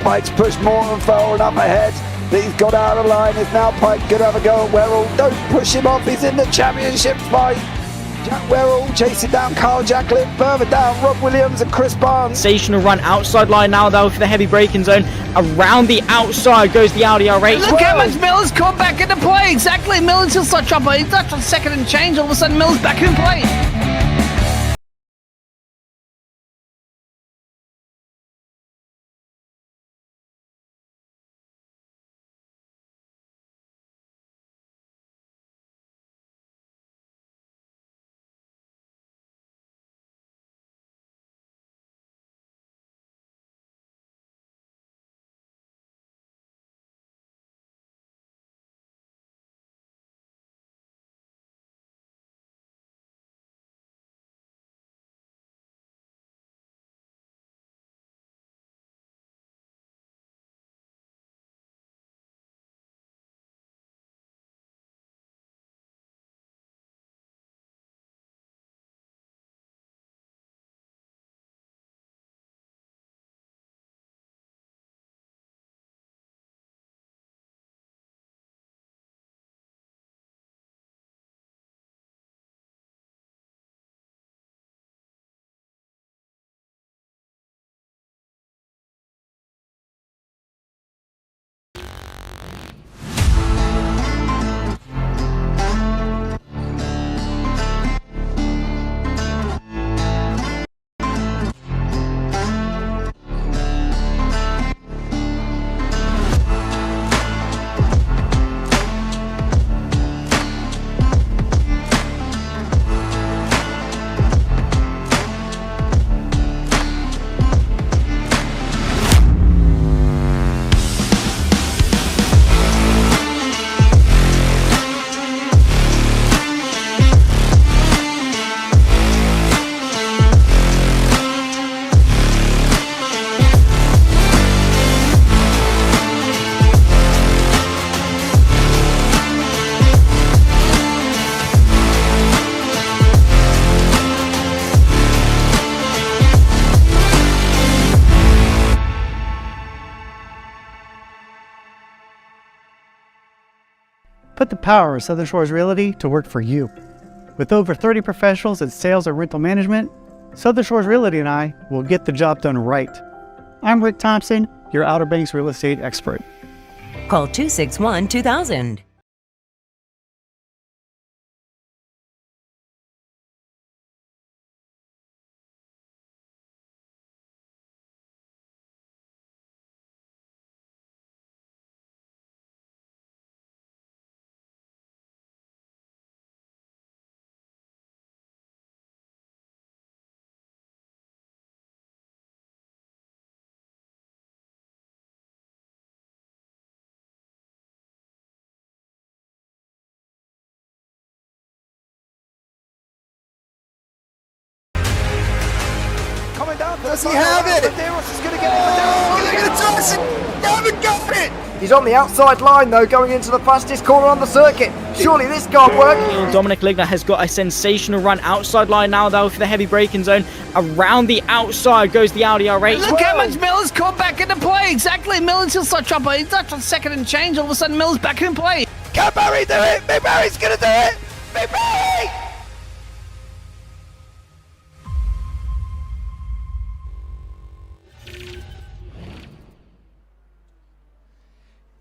Pike's pushed more and Oran up ahead. He's got out of line. Is now Pike going to have a go at Werrell? Don't push him off. He's in the championship fight. Jack Werrell chasing down Carl Jacklin. Further down, Rob Williams and Chris Barnes. Sensational run outside line now though for the heavy braking zone. Around the outside goes the Audi R8. Look how much Miller's come back into play. Exactly, Miller's still such up. He's touched on second and change. All of a sudden, Miller's back in play. Put the power of Southern Shores Realty to work for you. With over 30 professionals in sales and rental management, Southern Shores Realty and I will get the job done right. I'm Rick Thompson, your Outer Banks real estate expert. Call 261-2000. Does he have it? Medeiros is going to get it. He's on the outside line though, going into the fastest corner on the circuit. Surely this can't work. Dominic Ligner has got a sensational run outside line now though for the heavy braking zone. Around the outside goes the Audi R8. Look how much Miller's come back into play. Exactly, Miller's still such up. He's touched on second and change. All of a sudden, Miller's back in play. Can Barry do it? Big Barry's going to do it. Big Barry!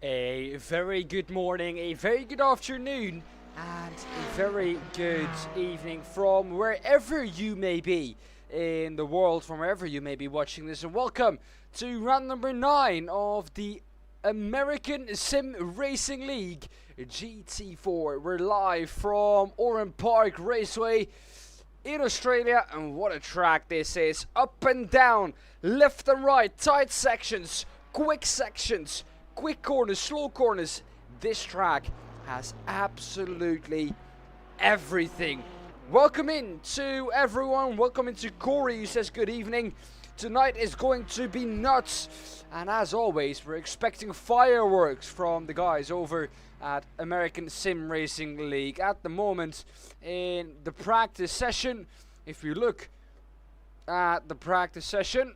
A very good morning, a very good afternoon, and a very good evening from wherever you may be in the world, from wherever you may be watching this, and welcome to round number 9 of the American Sim Racing League GT4. We're live from Oran Park Raceway in Australia, and what a track this is. Up and down, left and right, tight sections, quick corners, slow corners. This track has absolutely everything. Welcome in to everyone. Welcome into Corey, who says good evening. Tonight is going to be nuts. And as always, we're expecting fireworks from the guys over at American Sim Racing League. At the moment, in the practice session, if you look at the practice session,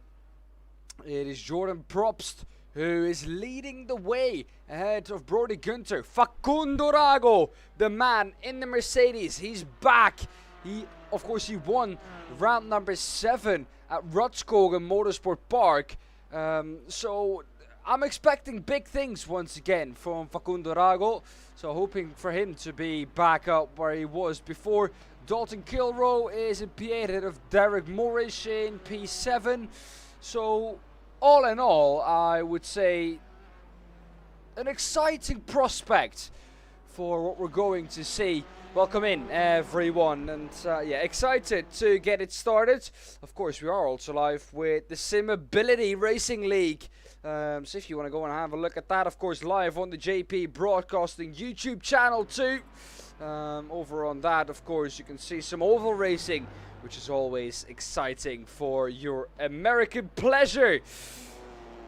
it is Jordan Probst who is leading the way ahead of Brody Gunter. Facundo Rago, the man in the Mercedes, he's back. Of course, he won round number 7 at Rudskogen Motorsport Park. So I'm expecting big things once again from Facundo Rago. So hoping for him to be back up where he was before. Dalton Kilroe is in P8 ahead of Derek Morris in P7. So all in all, I would say an exciting prospect for what we're going to see. Welcome in, everyone, and yeah, excited to get it started. Of course, we are also live with the Simability Racing League. So if you want to go and have a look at that, of course, live on the JP Broadcasting YouTube channel too. Over on that, of course, you can see some oval racing, which is always exciting for your American pleasure.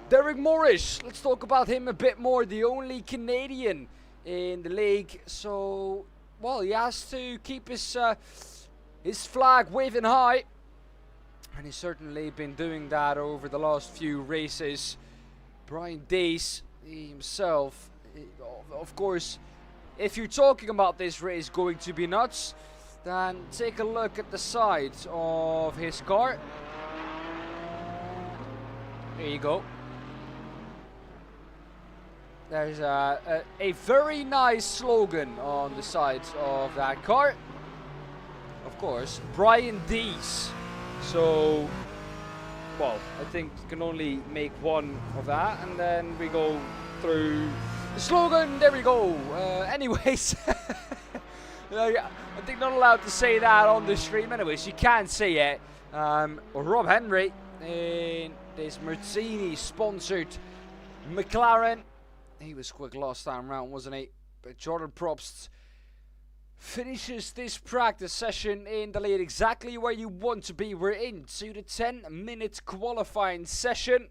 Derek Morris, let's talk about him a bit more. The only Canadian in the league. So, well, he has to keep his flag waving high. And he's certainly been doing that over the last few races. Brian Dees, he himself, of course, if you're talking about this race going to be nuts, then take a look at the side of his car. There you go. There's a very nice slogan on the side of that car. Of course, Brian Dees. So, well, I think you can only make one of that, and then we go through the slogan. There we go. Anyways, I think not allowed to say that on the stream. Anyways, you can say it. Rob Henry in this Mercedes-sponsored McLaren. He was quick last time round, wasn't he? But Jordan Probst finishes this practice session in the lead, exactly where you want to be. We're into the 10-minute qualifying session.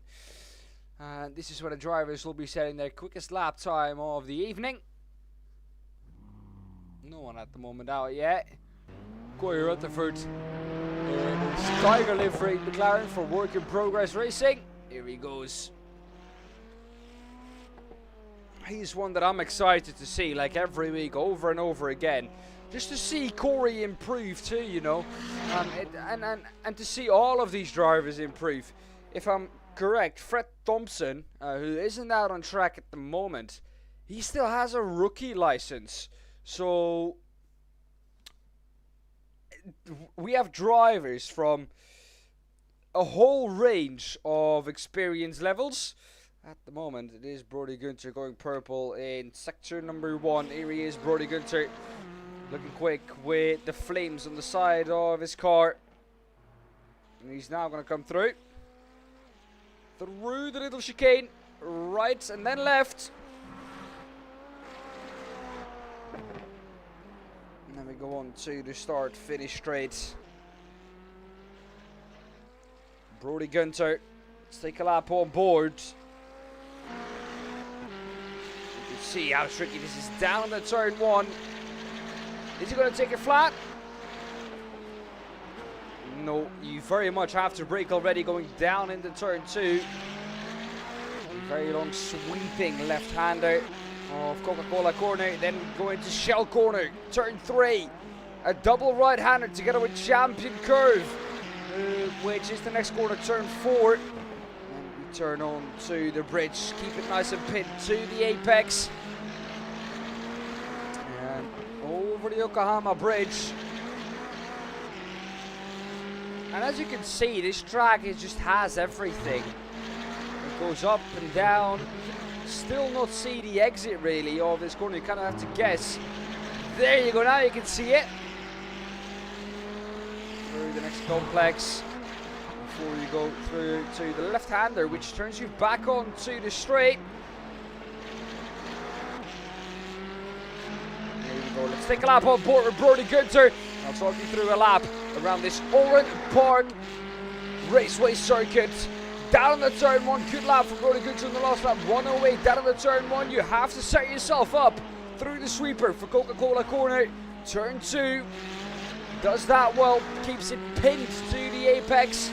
And this is where the drivers will be setting their quickest lap time of the evening. No one at the moment out yet. Corey Rutherford in his Tiger livery McLaren for Work in Progress Racing. Here he goes. He's one that I'm excited to see, like every week, over and over again. Just to see Corey improve too, you know. And to see all of these drivers improve. If I'm correct, Fred Thompson, who isn't out on track at the moment, he still has a rookie license. So we have drivers from a whole range of experience levels. At the moment, it is Brody Gunter going purple in sector number 1. Here he is, Brody Gunter, looking quick with the flames on the side of his car. And he's now going to come through the little chicane, right and then left. And then we go on to the start, finish straight. Brody Gunter, let's take a lap on board. You can see how tricky this is down the turn 1. Is he going to take it flat? No, you very much have to brake already going down into turn 2. Very long sweeping left-hander of Coca-Cola corner, then going to Shell corner, turn 3. A double right-hander together with Champion Curve, which is the next corner, turn 4. And we turn on to the bridge, keep it nice and pinned to the apex. And over the Yokohama Bridge. And as you can see, this track just has everything. It goes up and down. Still not see the exit really of this corner. You kind of have to guess. There you go. Now you can see it. Through the next complex. Before you go through to the left-hander, which turns you back onto the straight. There you go. Let's take a lap on board with Brody Gunter. I'll talk you through a lap around this Oran Park Raceway circuit. Down on the turn 1, good lap for Brody Gunter in the last lap. 108 down on the turn 1. You have to set yourself up through the sweeper for Coca-Cola corner. Turn 2. Does that well. Keeps it pinned to the apex.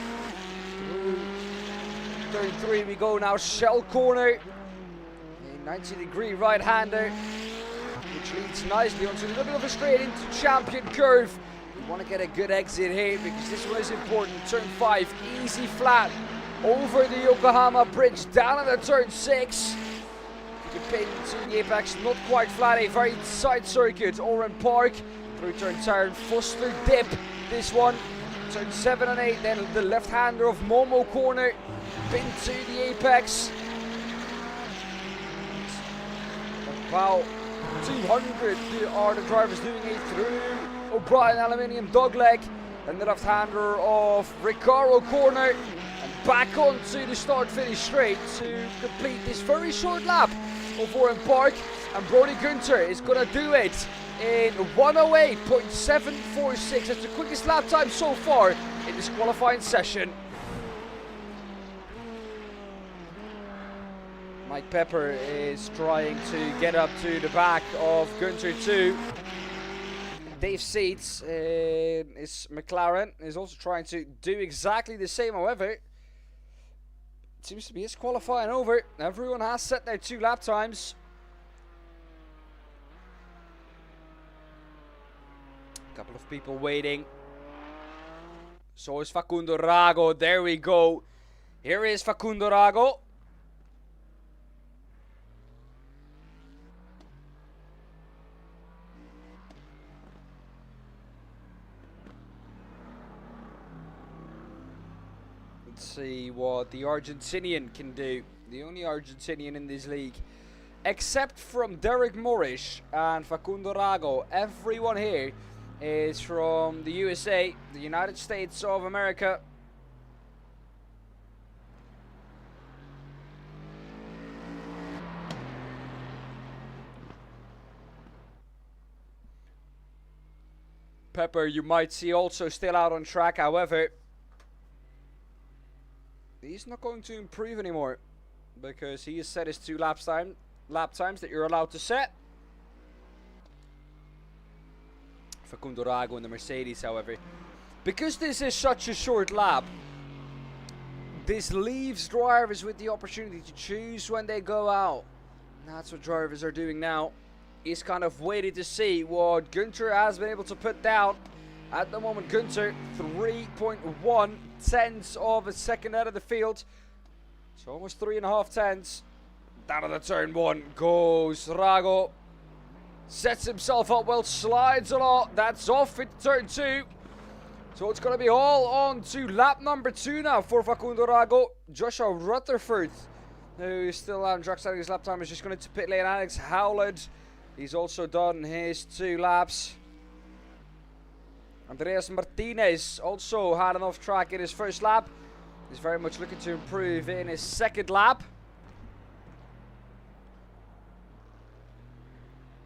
Through turn 3 we go now. Shell corner. A 90-degree right-hander, which leads nicely onto a little bit of a straight into champion curve. We want to get a good exit here because this one is important. Turn 5, easy flat. Over the Yokohama Bridge, down at the turn 6. You can pin to the apex, not quite flat, a very side circuit. Oran Park, through turn 10, Foster dip. This one, turn 7 and 8, then the left-hander of Momo corner, pin to the apex. About 200 are the drivers doing it through O'Brien Aluminium dogleg, and the left-hander of Ricardo corner, and back onto the start-finish straight to complete this very short lap of Oran Park. And Brody Gunter is going to do it in 108.746. That's the quickest lap time so far in this qualifying session. Mike Pepper is trying to get up to the back of Gunter 2. Dave Seats is McLaren is also trying to do exactly the same. However, it seems to be his qualifying over. Everyone has set their 2 lap times. A couple of people waiting. So is Facundo Rago. There we go. Here is Facundo Rago. See what the Argentinian can do. The only Argentinian in this league, except from Derek Morris and Facundo Rago. Everyone here is from the USA, the United States of America. Pepper, you might see also still out on track. However, he's not going to improve anymore because he has set his 2 lap times that you're allowed to set. Facundo Rago in the Mercedes, however, because this is such a short lap, this leaves drivers with the opportunity to choose when they go out. That's what drivers are doing now. He's kind of waiting to see what Gunter has been able to put down. At the moment, Gunter 3.1 tenths of a second out of the field. So almost 3.5 tenths. Down to the turn 1 goes Rago. Sets himself up well, slides a lot. That's off into turn 2. So it's going to be all on to lap number 2 now for Facundo Rago. Joshua Rutherford, who is still on track starting his lap time, is just going to pit lane. Alex Howland, he's also done his 2 laps. Andreas Martinez also had an off track in his first lap. He's very much looking to improve in his second lap.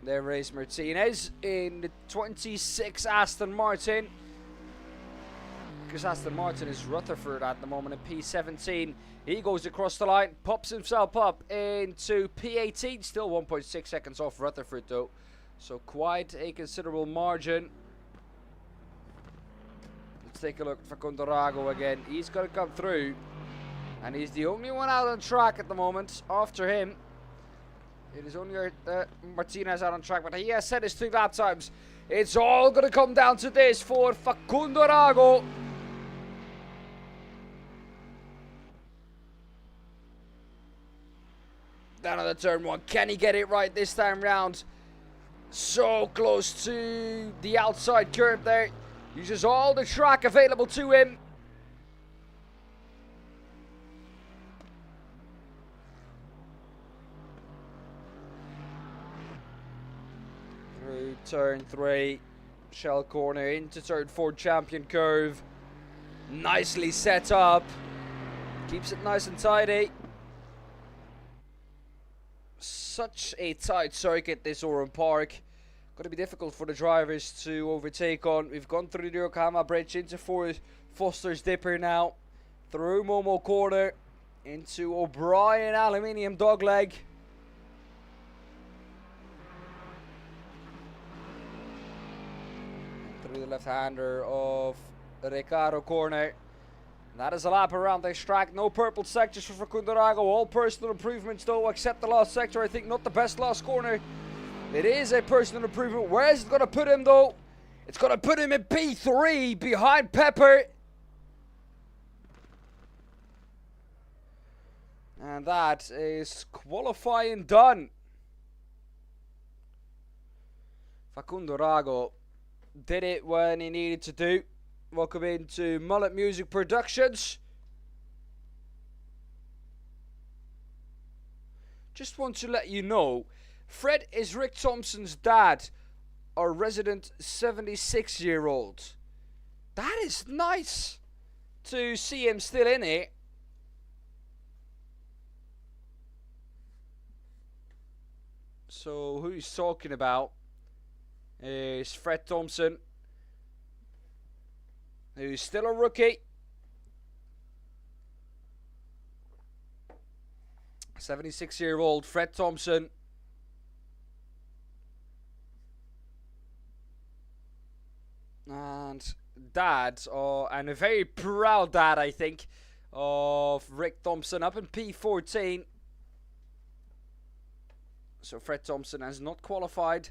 There is Martinez in the 26 Aston Martin. Because Aston Martin is Rutherford at the moment in P17. He goes across the line, pops himself up into P18. Still 1.6 seconds off Rutherford though. So quite a considerable margin. Let's take a look at Facundo Rago again. He's going to come through. And he's the only one out on track at the moment. After him, it is only Martinez out on track. But he has set his 2 lap times. It's all going to come down to this for Facundo Rago. Down on the turn 1. Can he get it right this time round? So close to the outside curb there. Uses all the track available to him. Through turn 3. Shell corner into turn 4 champion curve. Nicely set up. Keeps it nice and tidy. Such a tight circuit, this Oran Park. Going to be difficult for the drivers to overtake on. We've gone through the Yokohama Bridge into Foster's Dipper now. Through Momo Corner. Into O'Brien Aluminium Dogleg. Through the left-hander of Ricardo Corner. That is a lap around this track. No purple sectors for Facundo Rago. All personal improvements though, except the last sector. I think not the best last corner. It is a personal improvement. Where is it going to put him though? It's going to put him in P3 behind Pepper. And that is qualifying done. Facundo Rago did it when he needed to do. Welcome into Mullet Music Productions. Just want to let you know, Fred is Rick Thompson's dad, our resident 76-year-old. That is nice to see him still in it. So who he's talking about is Fred Thompson, who's still a rookie. 76-year-old Fred Thompson. And dad, and a very proud dad, I think, of Rick Thompson up in P14. So Fred Thompson has not qualified.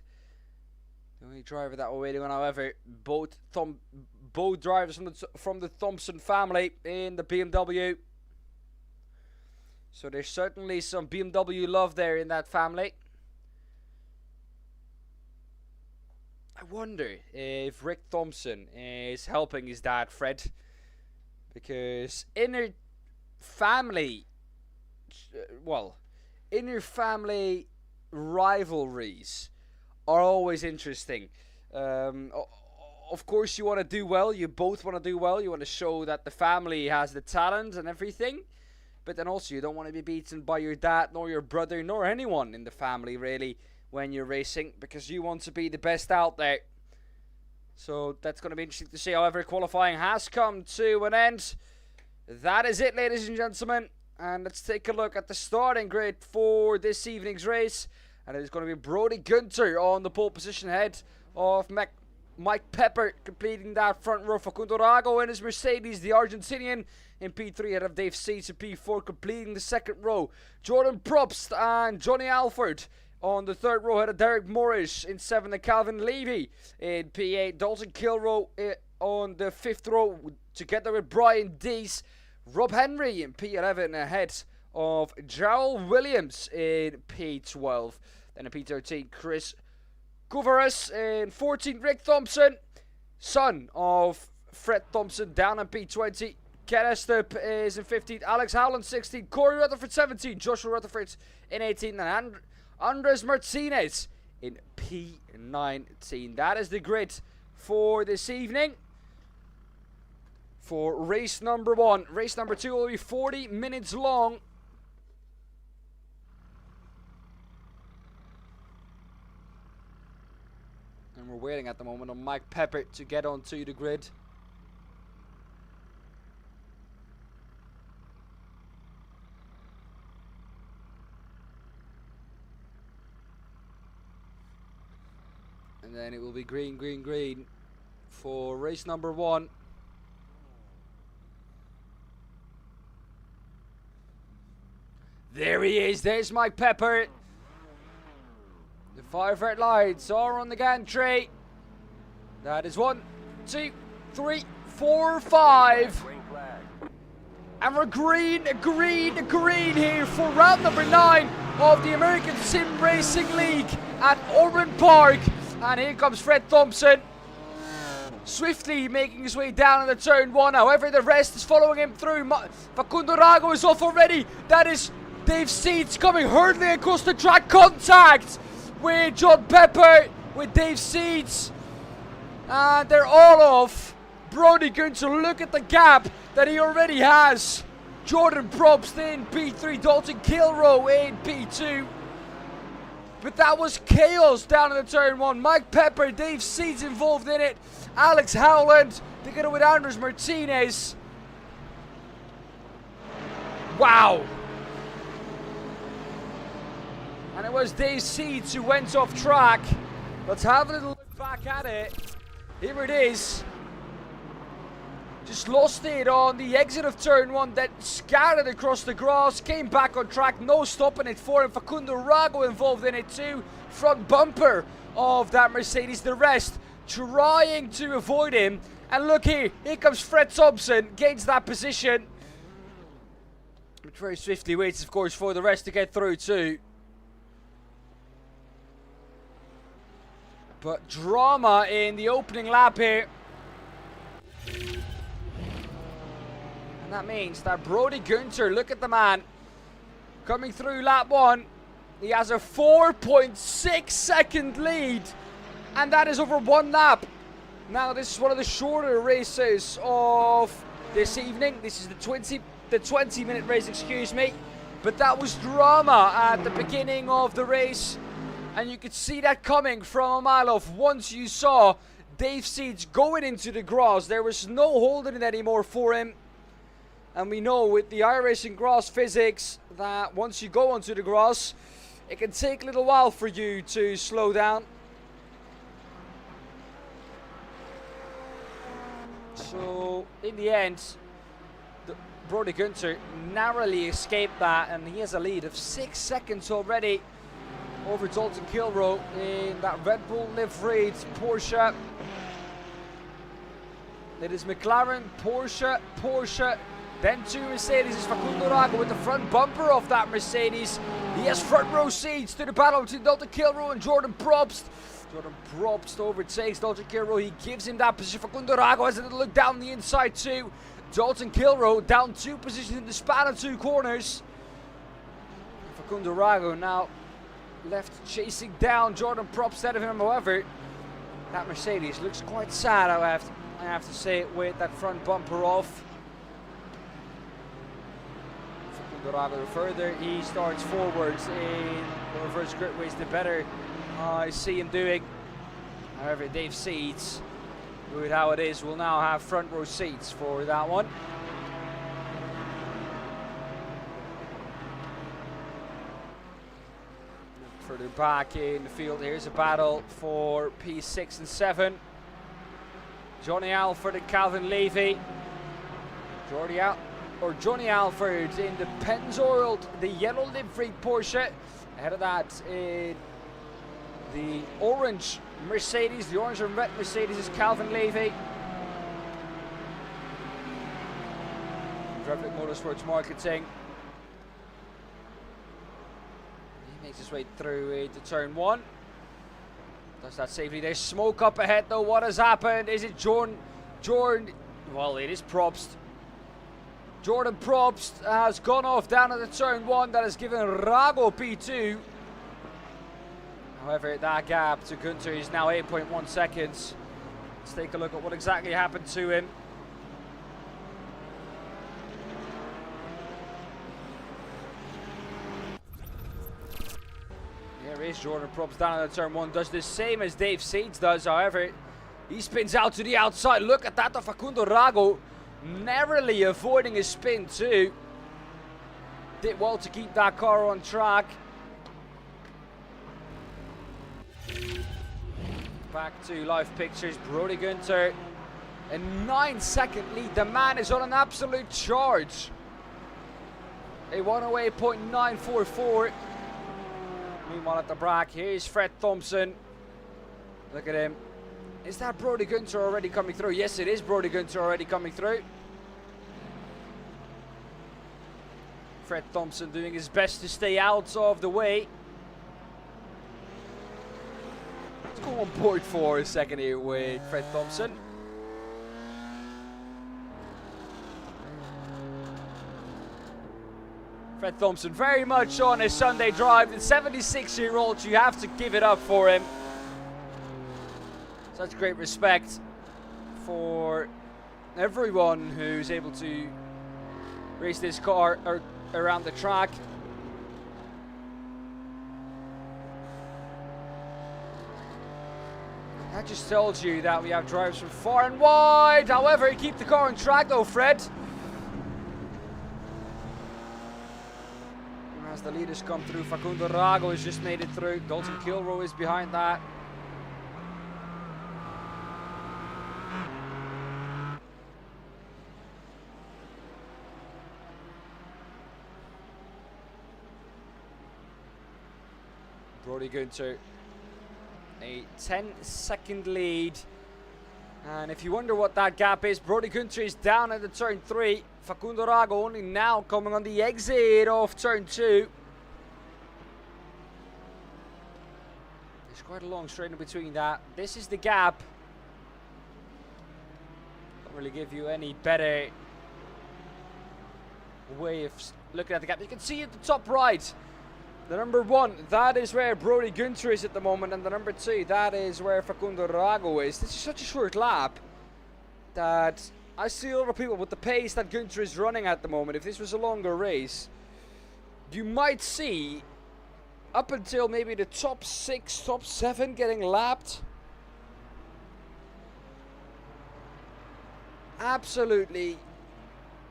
The only driver that we're waiting on, however, both drivers from the Thompson family in the BMW. So there's certainly some BMW love there in that family. I wonder if Rick Thompson is helping his dad, Fred, because inner family rivalries are always interesting. Of course, you want to do well. You both want to do well. You want to show that the family has the talent and everything. But then also, you don't want to be beaten by your dad, nor your brother, nor anyone in the family, really, when you're racing, because you want to be the best out there. So that's going to be interesting to see. However, qualifying has come to an end. That is it, ladies and gentlemen. And let's take a look at the starting grid for this evening's race. And it is going to be Brody Gunter on the pole position ahead of Mike Pepper, completing that front row. Facundo Rago in his Mercedes, the Argentinian, in P3 ahead of Dave Seeds in P4, completing the second row. Jordan Probst and Johnny Alford on the third row ahead of Derek Morris in 7th, and Calvin Levy in P8. Dalton Kilrow on the 5th row together with Brian Dees. Rob Henry in P11 ahead of Jarrell Williams in P12. Then in P13, Chris Guvaras in 14th, Rick Thompson, son of Fred Thompson, down in P20. Ken Estup is in 15th, Alex Howland 16th, Corey Rutherford 17th, Joshua Rutherford in 18th, and Andres Martinez in P19. That is the grid for this evening for race number 1. Race number 2 will be 40 minutes long. And we're waiting at the moment on Mike Pepper to get onto the grid. And then it will be green, green, green for race number 1. There he is. There's Mike Pepper. The 5 red lights are on the gantry. That is 1, 2, 3, 4, 5. And we're green, green, green here for round number 9 of the American Sim Racing League at Oran Park. And here comes Fred Thompson, swiftly making his way down into turn 1. However, the rest is following him through. Facundo Rago is off already. That is Dave Seeds coming hurtling across the track. Contact with John Pepper, with Dave Seeds. And they're all off. Brody Gunter, look at the gap that he already has. Jordan Probst in P3, Dalton Kilrow in P2. But that was chaos down in the turn 1. Mike Pepper, Dave Seeds involved in it. Alex Howland together with Andres Martinez. Wow. And it was Dave Seeds who went off track. Let's have a little look back at it. Here it is. just lost it on the exit of turn 1, then scattered across the grass, came back on track, no stopping it for him. Facundo Rago involved in it too. Front bumper of that Mercedes, the rest trying to avoid him. And look here comes Fred Thompson, gains that position. Which very swiftly waits, of course, for the rest to get through too. But drama in the opening lap here. And that means that Brody Gunther, look at the man, coming through lap 1. He has a 4.6 second lead. And that is over 1 lap. Now, this is one of the shorter races of this evening. This is the 20-minute race, excuse me. But that was drama at the beginning of the race. And you could see that coming from a mile off. Once you saw Dave Seeds going into the grass, there was no holding it anymore for him. And we know with the iRacing grass physics that once you go onto the grass, it can take a little while for you to slow down. So, in the end, Brody Gunther narrowly escaped that, and he has a lead of 6 seconds already over Dalton Kilroe in that Red Bull liveried Porsche. It is McLaren, Porsche, then 2 Mercedes. Is Facundo Rago with the front bumper of that Mercedes. He has front row seats to the battle between Dalton Kilroe and Jordan Probst. Jordan Probst overtakes Dalton Kilroe. He gives him that position. Facundo Rago has a little look down the inside too. Dalton Kilroe down 2 positions in the span of 2 corners. Facundo Rago now left chasing down Jordan Probst instead of him. However, that Mercedes looks quite sad, I have to say, with that front bumper off. Facundo Rago, the further he starts forwards in the reverse grid ways, the better I see him doing. However, Dave Seeds, with how it is, will now have front row seats for that one. Further back in the field, here's a battle for P6 and 7. Johnny Alford and Calvin Levy. Johnny Alford in the Pennzoiled, the yellow livery Porsche. Ahead of that in the orange Mercedes, the orange and red Mercedes is Calvin Levy. Traffic Motorsports Marketing. He makes his way through into turn 1. Does that safely? There's smoke up ahead though. What has happened? Is it Jordan? Well, it is Probst. Jordan Probst has gone off down at the turn 1. That has given Rago P2. However, that gap to Gunther is now 8.1 seconds. Let's take a look at what exactly happened to him. Here is Jordan Probst down at the turn 1. Does the same as Dave Seeds does. However, he spins out to the outside. Look at that of Facundo Rago. Narrowly avoiding his spin too. Did well to keep that car on track. Back to live pictures. Brody Gunther, a 9-second lead. The man is on an absolute charge. A 108.944. Meanwhile at the back, here's Fred Thompson. Look at him. Is that Brody Gunther already coming through? Yes, it is Brody Gunther already coming through. Fred Thompson doing his best to stay out of the way. Let's go on board for a second here with Fred Thompson. Fred Thompson very much on his Sunday drive. The 76-year-old, you have to give it up for him. Such great respect for everyone who's able to race this car around the track. That just tells you that we have drivers from far and wide. However, keep the car on track though, Fred. As the leaders come through, Facundo Rago has just made it through. Dalton Kilroe is behind that. Brody Gunter, a 10-second lead. And if you wonder what that gap is, Brody Gunter is down at the turn 3. Facundo Rago only now coming on the exit of turn 2. There's quite a long straight in between that. This is the gap. Don't really give you any better way of looking at the gap. You can see at the top right, the number 1, that is where Brody Gunter is at the moment, and the number 2, that is where Facundo Rago is. This is such a short lap that I see a lot of people with the pace that Gunter is running at the moment. If this was a longer race, you might see up until maybe the top 6, top 7 getting lapped. Absolutely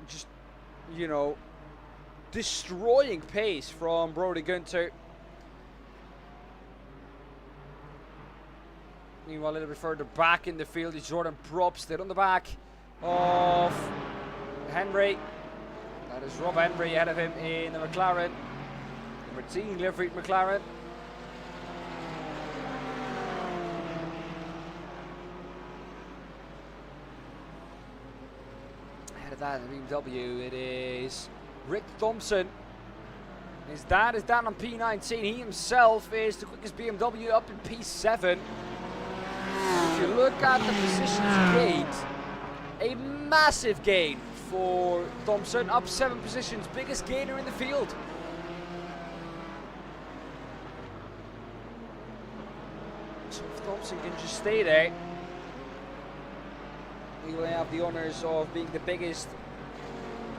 just, you know, destroying pace from Brody Gunter. Meanwhile, a little bit further back in the field is Jordan Probst, still on the back of Henry. That is Rob Henry ahead of him in the McLaren. Number 10 liveried McLaren. Ahead of that in the BMW, it is Rick Thompson. His dad is down on P19. He himself is the quickest BMW up in P7. If you look at the positions gained, a massive gain for Thompson, up 7 positions, biggest gainer in the field. So if Thompson can just stay there, he will have the honors of being the biggest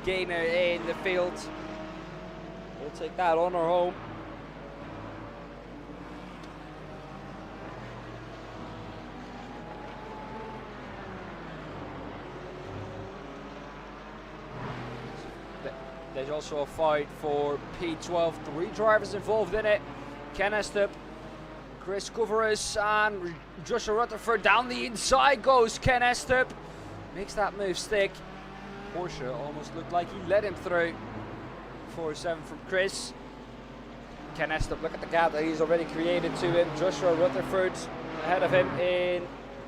gainer in the field. We'll take that honor home. There's also a fight for P12, 3 drivers involved in it. Ken Estrup, Chris Coveris, and Joshua Rutherford. Down the inside goes Ken Estrup. Makes that move stick. Porsche almost looked like he let him through. 4-7 from Chris. Ken Estrup, look at the gap that he's already created to him. Joshua Rutherford ahead of him in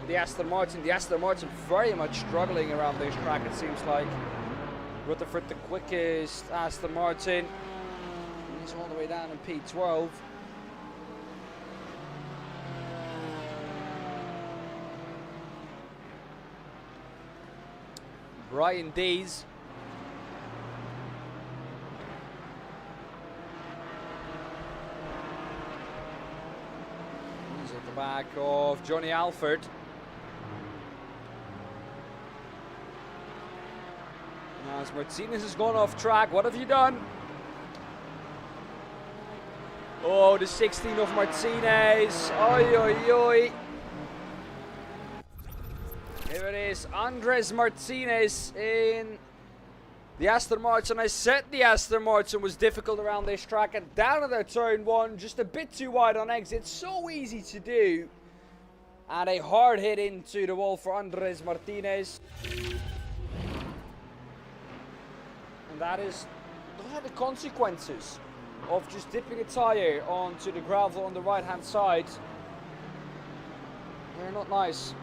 the Aston Martin. The Aston Martin very much struggling around this track, it seems like. Rutherford the quickest Aston Martin. He's all the way down in P12. Brian Dees. He's at the back of Johnny Alford. Now as Martinez has gone off track, what have you done? Oh, the 16 of Martinez. Oi, oi, oi. Here it is, Andres Martinez in the Aston Martin. I said the Aston Martin was difficult around this track, and down at their turn 1, just a bit too wide on exit. So easy to do. And a hard hit into the wall for Andres Martinez. And those are the consequences of just dipping a tire onto the gravel on the right hand side. They're not nice.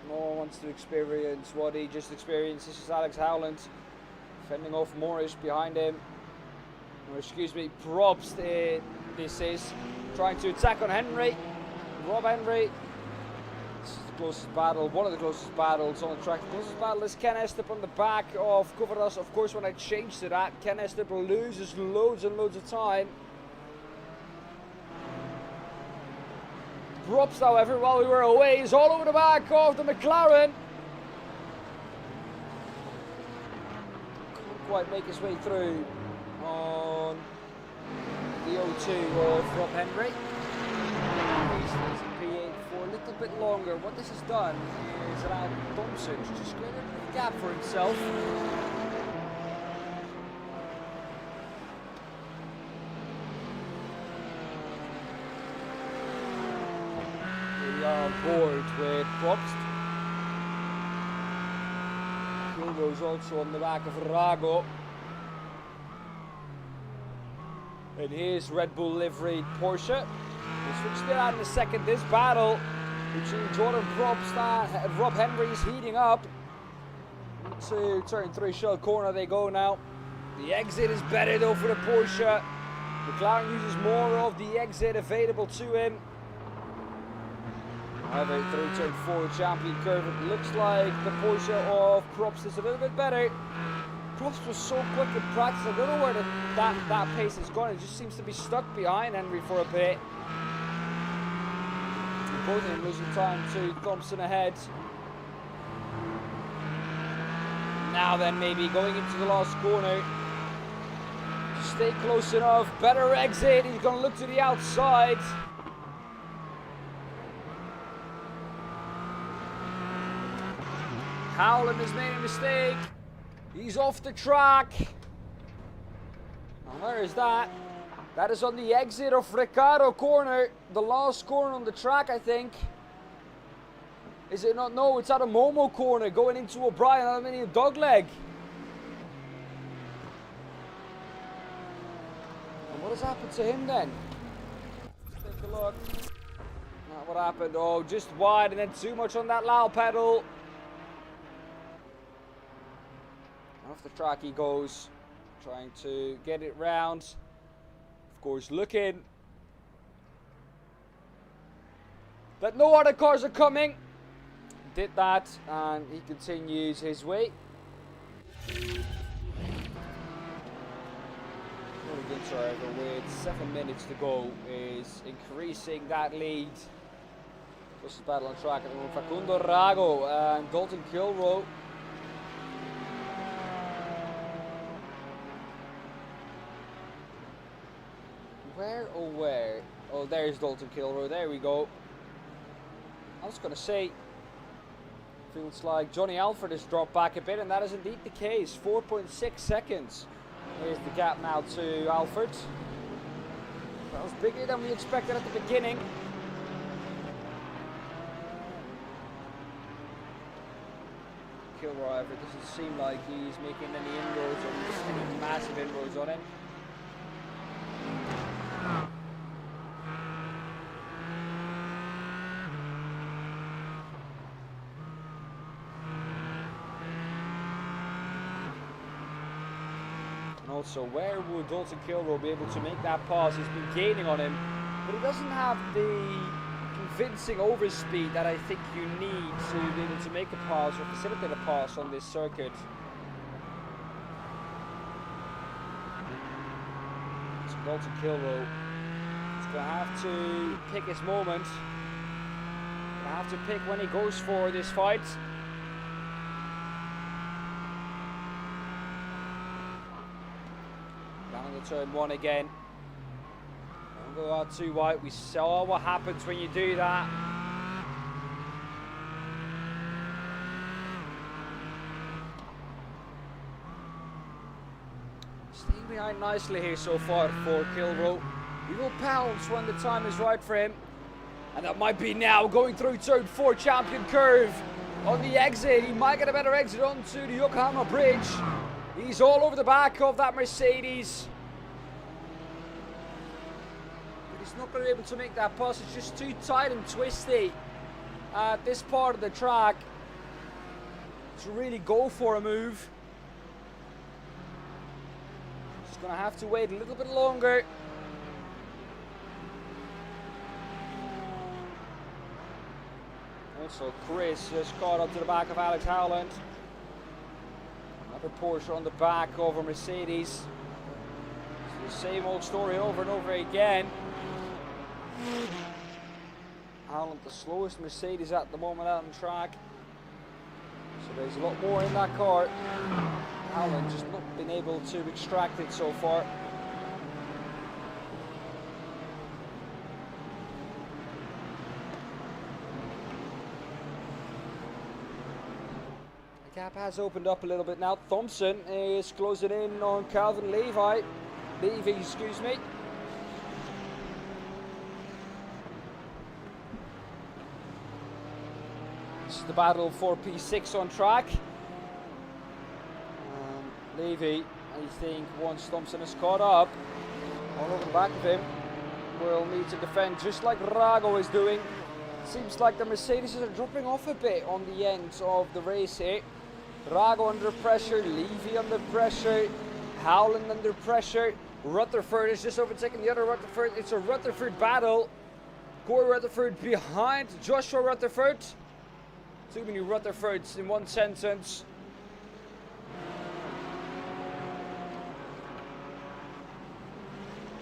No one wants to experience what he just experienced. This is Alex Howland fending off Morris behind him. Or excuse me, Probst. This is trying to attack on Henry. Rob Henry. This is the closest battle, one of the closest battles on the track. The closest battle is Ken Estrup on the back of Coveras. Of course, when I change to that, Ken Estrup loses loads and loads of time. Probst, however, while we were away, is all over the back of the McLaren. Couldn't quite make his way through on the O2 of Rob Henry. He stays in P8 for a little bit longer. What this has done is allowed Thompson to just create a gap for himself. We are on board with Probst. Kilgo's also on the back of Rago. in his Red Bull liveried Porsche. We'll switch to that in a second. This battle between Jordan Probst and Rob Henry's heating up. Into turn 3 shell corner they go now. The exit is better though for the Porsche. McLaren uses more of the exit available to him. However, through turn 4 champion curve, it looks like the Porsche of Probst is a little bit better. Probst was so quick in practice. I don't know where that pace has gone. It just seems to be stuck behind Henry for a bit. Both of them losing time to Thompson ahead. Now then, maybe going into the last corner. Stay close enough. Better exit. He's going to look to the outside. Howland has made a mistake. He's off the track. And where is that? That is on the exit of Ricardo corner. The last corner on the track, I think. Is it not? No, it's at a Momo corner going into O'Brien Aluminium Dogleg. And what has happened to him then? Let's take a look. What happened? Oh, just wide and then too much on that loud pedal. Off the track he goes, trying to get it round. Of course, looking that no other cars are coming. Did that, and he continues his way. However, with 7 minutes to go, is increasing that lead. Closest battle on track at the moment, Facundo Rago and Dalton Kilroe. Where? Oh, there's Dalton Kilroe. There we go. I was going to say, feels like Johnny Alford has dropped back a bit, and that is indeed the case. 4.6 seconds. Here's the gap now to Alford. That was bigger than we expected at the beginning. Kilroe, however, doesn't seem like he's making any inroads or any massive inroads on him. Also, where would Dalton Kilroe be able to make that pass? He's been gaining on him, but he doesn't have the convincing overspeed that I think you need to be able to make a pass or facilitate a pass on this circuit. So Dalton Kilroe is going to have to pick his moment. Going to have to pick when he goes for this fight. Turn 1 again. Don't go out too wide. We saw what happens when you do that. Staying behind nicely here so far for Kilroe. He will pounce when the time is right for him. And that might be now, going through turn 4 champion curve. On the exit, he might get a better exit onto the Yokohama Bridge. He's all over the back of that Mercedes. He's not going to be able to make that pass. It's just too tight and twisty at this part of the track to really go for a move. Just going to have to wait a little bit longer. Also, Chris just caught up to the back of Alex Howland. Another Porsche on the back of a Mercedes. It's the same old story over and over again. Howland, the slowest Mercedes at the moment out on the track. So there's a lot more in that car. Howland just not been able to extract it so far. The gap has opened up a little bit now. Thompson is closing in on Calvin Levy, excuse me. The battle for P6 on track. Levy, I think, once Thompson is caught up, All over the back of him. Will need to defend just like Rago is doing. Seems like the Mercedes are dropping off a bit on the ends of the race here. Rago under pressure, Levy under pressure, Howland under pressure. Rutherford is just overtaking the other Rutherford. It's a Rutherford battle. Corey Rutherford behind Joshua Rutherford. Too many Rutherfords in one sentence.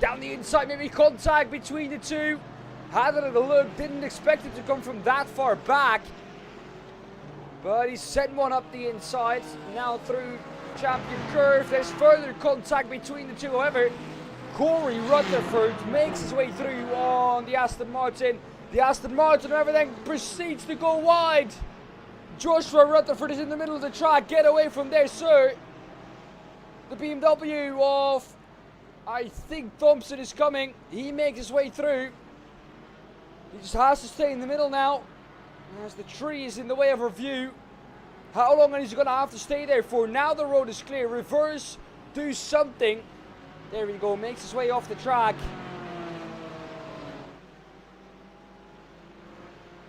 Down the inside, maybe contact between the two. Had it a look, didn't expect it to come from that far back. But he sent one up the inside. Now through champion curve, there's further contact between the two. However, Corey Rutherford makes his way through on the Aston Martin. The Aston Martin and everything proceeds to go wide. Joshua Rutherford is in the middle of the track. Get away from there, sir. The BMW of, I think Thompson is coming. He makes his way through. He just has to stay in the middle now, as the tree is in the way of our view. How long is he going to have to stay there for? Now the road is clear. Reverse, do something. There we go, makes his way off the track.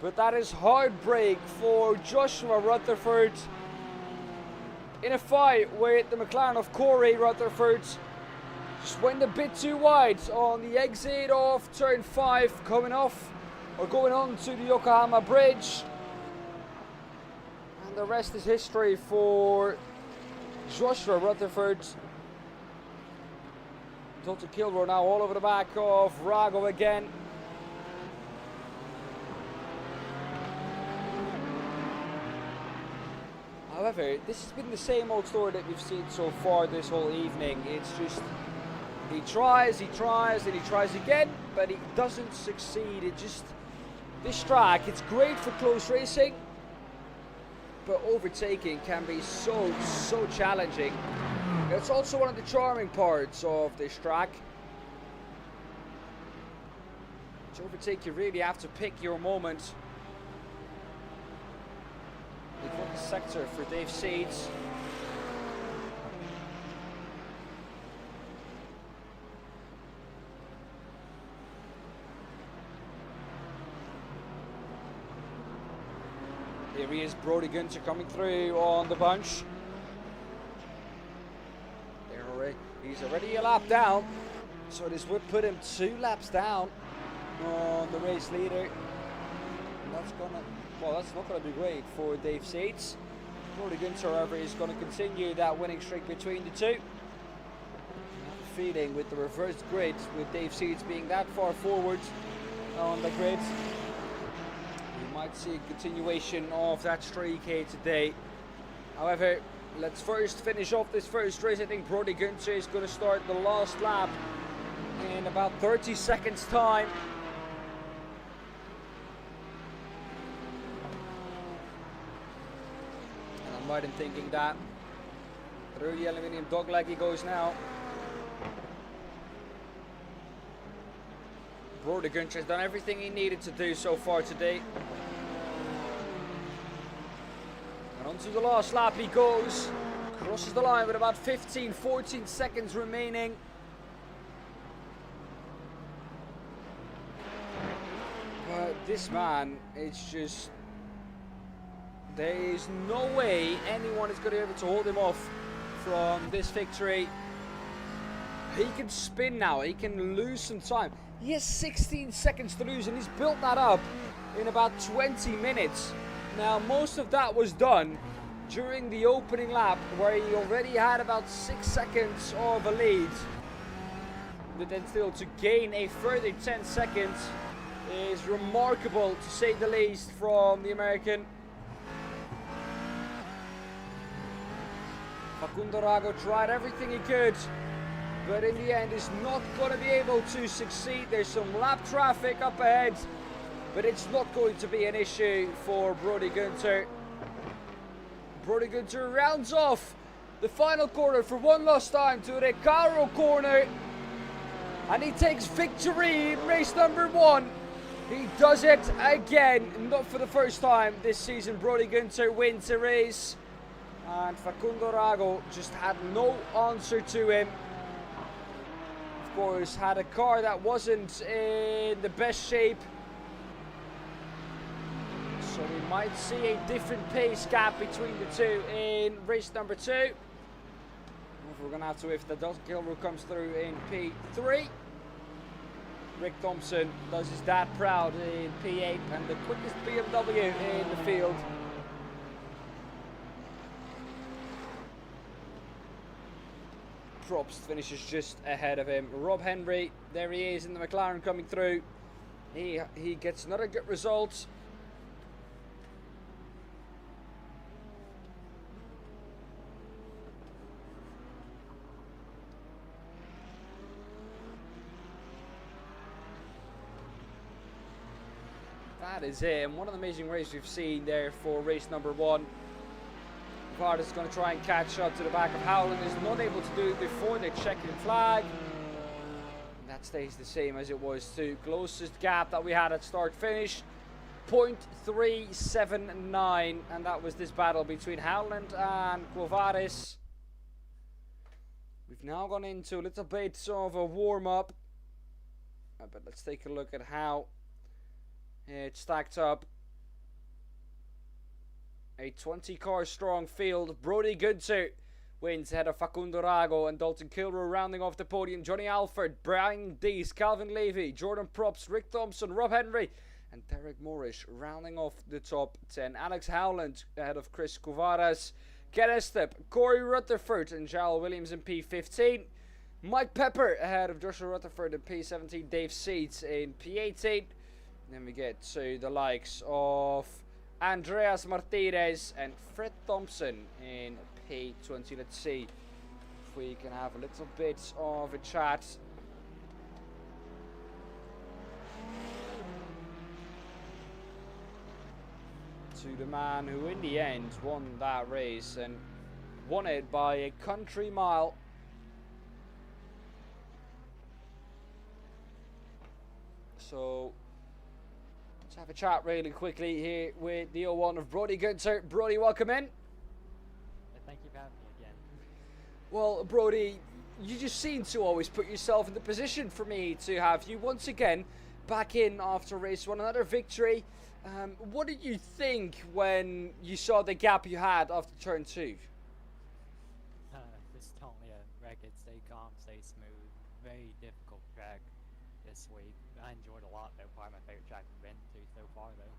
But that is heartbreak for Joshua Rutherford. In a fight with the McLaren of Corey Rutherford. Just went a bit too wide on the exit of turn 5, coming off or going on to the Yokohama Bridge. And the rest is history for Joshua Rutherford. Total Kilroy now all over the back of Rago again. However, this has been the same old story that we've seen so far this whole evening. It's just he tries, and he tries again, but he doesn't succeed. It just, this track, it's great for close racing, but overtaking can be so challenging. It's also one of the charming parts of this track. To overtake, you really have to pick your moment. We've got the sector for Dave Seeds. Here he is, Brody Gunter coming through on the bunch. He's already a lap down, so this would put him 2 laps down on the race leader. That's not gonna be great for Dave Seeds. Brody Gunter, however, is gonna continue that winning streak between the two. I have a feeling with the reversed grid, with Dave Seeds being that far forward on the grid, we might see a continuation of that streak here today. However, let's first finish off this first race. I think Brody Gunter is going to start the last lap in about 30 seconds time. And I'm right in thinking that through the aluminium dogleg he goes now. Brody Gunter has done everything he needed to do so far today. And onto the last lap he goes. Crosses the line with about 14 seconds remaining. But this man, it's just, there is no way anyone is going to be able to hold him off from this victory. He can spin now, he can lose some time. He has 16 seconds to lose and he's built that up in about 20 minutes. Now, most of that was done during the opening lap where he already had about 6 seconds of a lead. But then still to gain a further 10 seconds is remarkable, to say the least, from the American. Facundo Rago tried everything he could, but in the end is not going to be able to succeed. There's some lap traffic up ahead, but it's not going to be an issue for Brody Gunter. Brody Gunter rounds off the final corner for one last time to Recaro corner, and he takes victory in race number 1. He does it again, not for the first time this season. Brody Gunter wins the race, and Facundo Rago just had no answer to him. course, had a car that wasn't in the best shape. So we might see a different pace gap between the two in race number 2. We're going to have to, if the Kilroy comes through in P3. Rick Thompson does his dad proud in P8 and the quickest BMW in the field. Probst finishes just ahead of him. Rob Henry, there he is in the McLaren coming through. He gets another good result. That is it, and one of the amazing races we've seen there for race number 1. Varda's going to try and catch up to the back of Howland. Is not able to do it before the checkered flag. And that stays the same as it was too. Closest gap that we had at start finish, 0.379, and that was this battle between Howland and Quavaris. We've now gone into a little bit of a warm-up, but let's take a look at how it stacked up. A 20 car strong field. Brody Goodser wins ahead of Facundo Rago and Dalton Kilroy rounding off the podium. Johnny Alford, Brian Dees, Calvin Levy, Jordan Probst, Rick Thompson, Rob Henry and Derek Morris rounding off the top 10. Alex Howland ahead of Chris Kuvaras, Ken Estep, Corey Rutherford and Jarrell Williams in P15. Mike Pepper ahead of Joshua Rutherford in P17. Dave Seeds in P18. Then we get to the likes of Andreas Martinez and Fred Thompson in P20. Let's see if we can have a little bit of a chat. To the man who in the end won that race and won it by a country mile. So let's have a chat really quickly here with the 01 of Brody Goodser. Brody, welcome in. Thank you for having me again. Well, Brody, you just seem to always put yourself in the position for me to have you once again back in after race 1, another victory. What did you think when you saw the gap you had after turn 2? Just told me a record, stay calm, stay smooth. Very difficult track this week. I enjoyed a lot though, probably my favorite track I've been to so far though.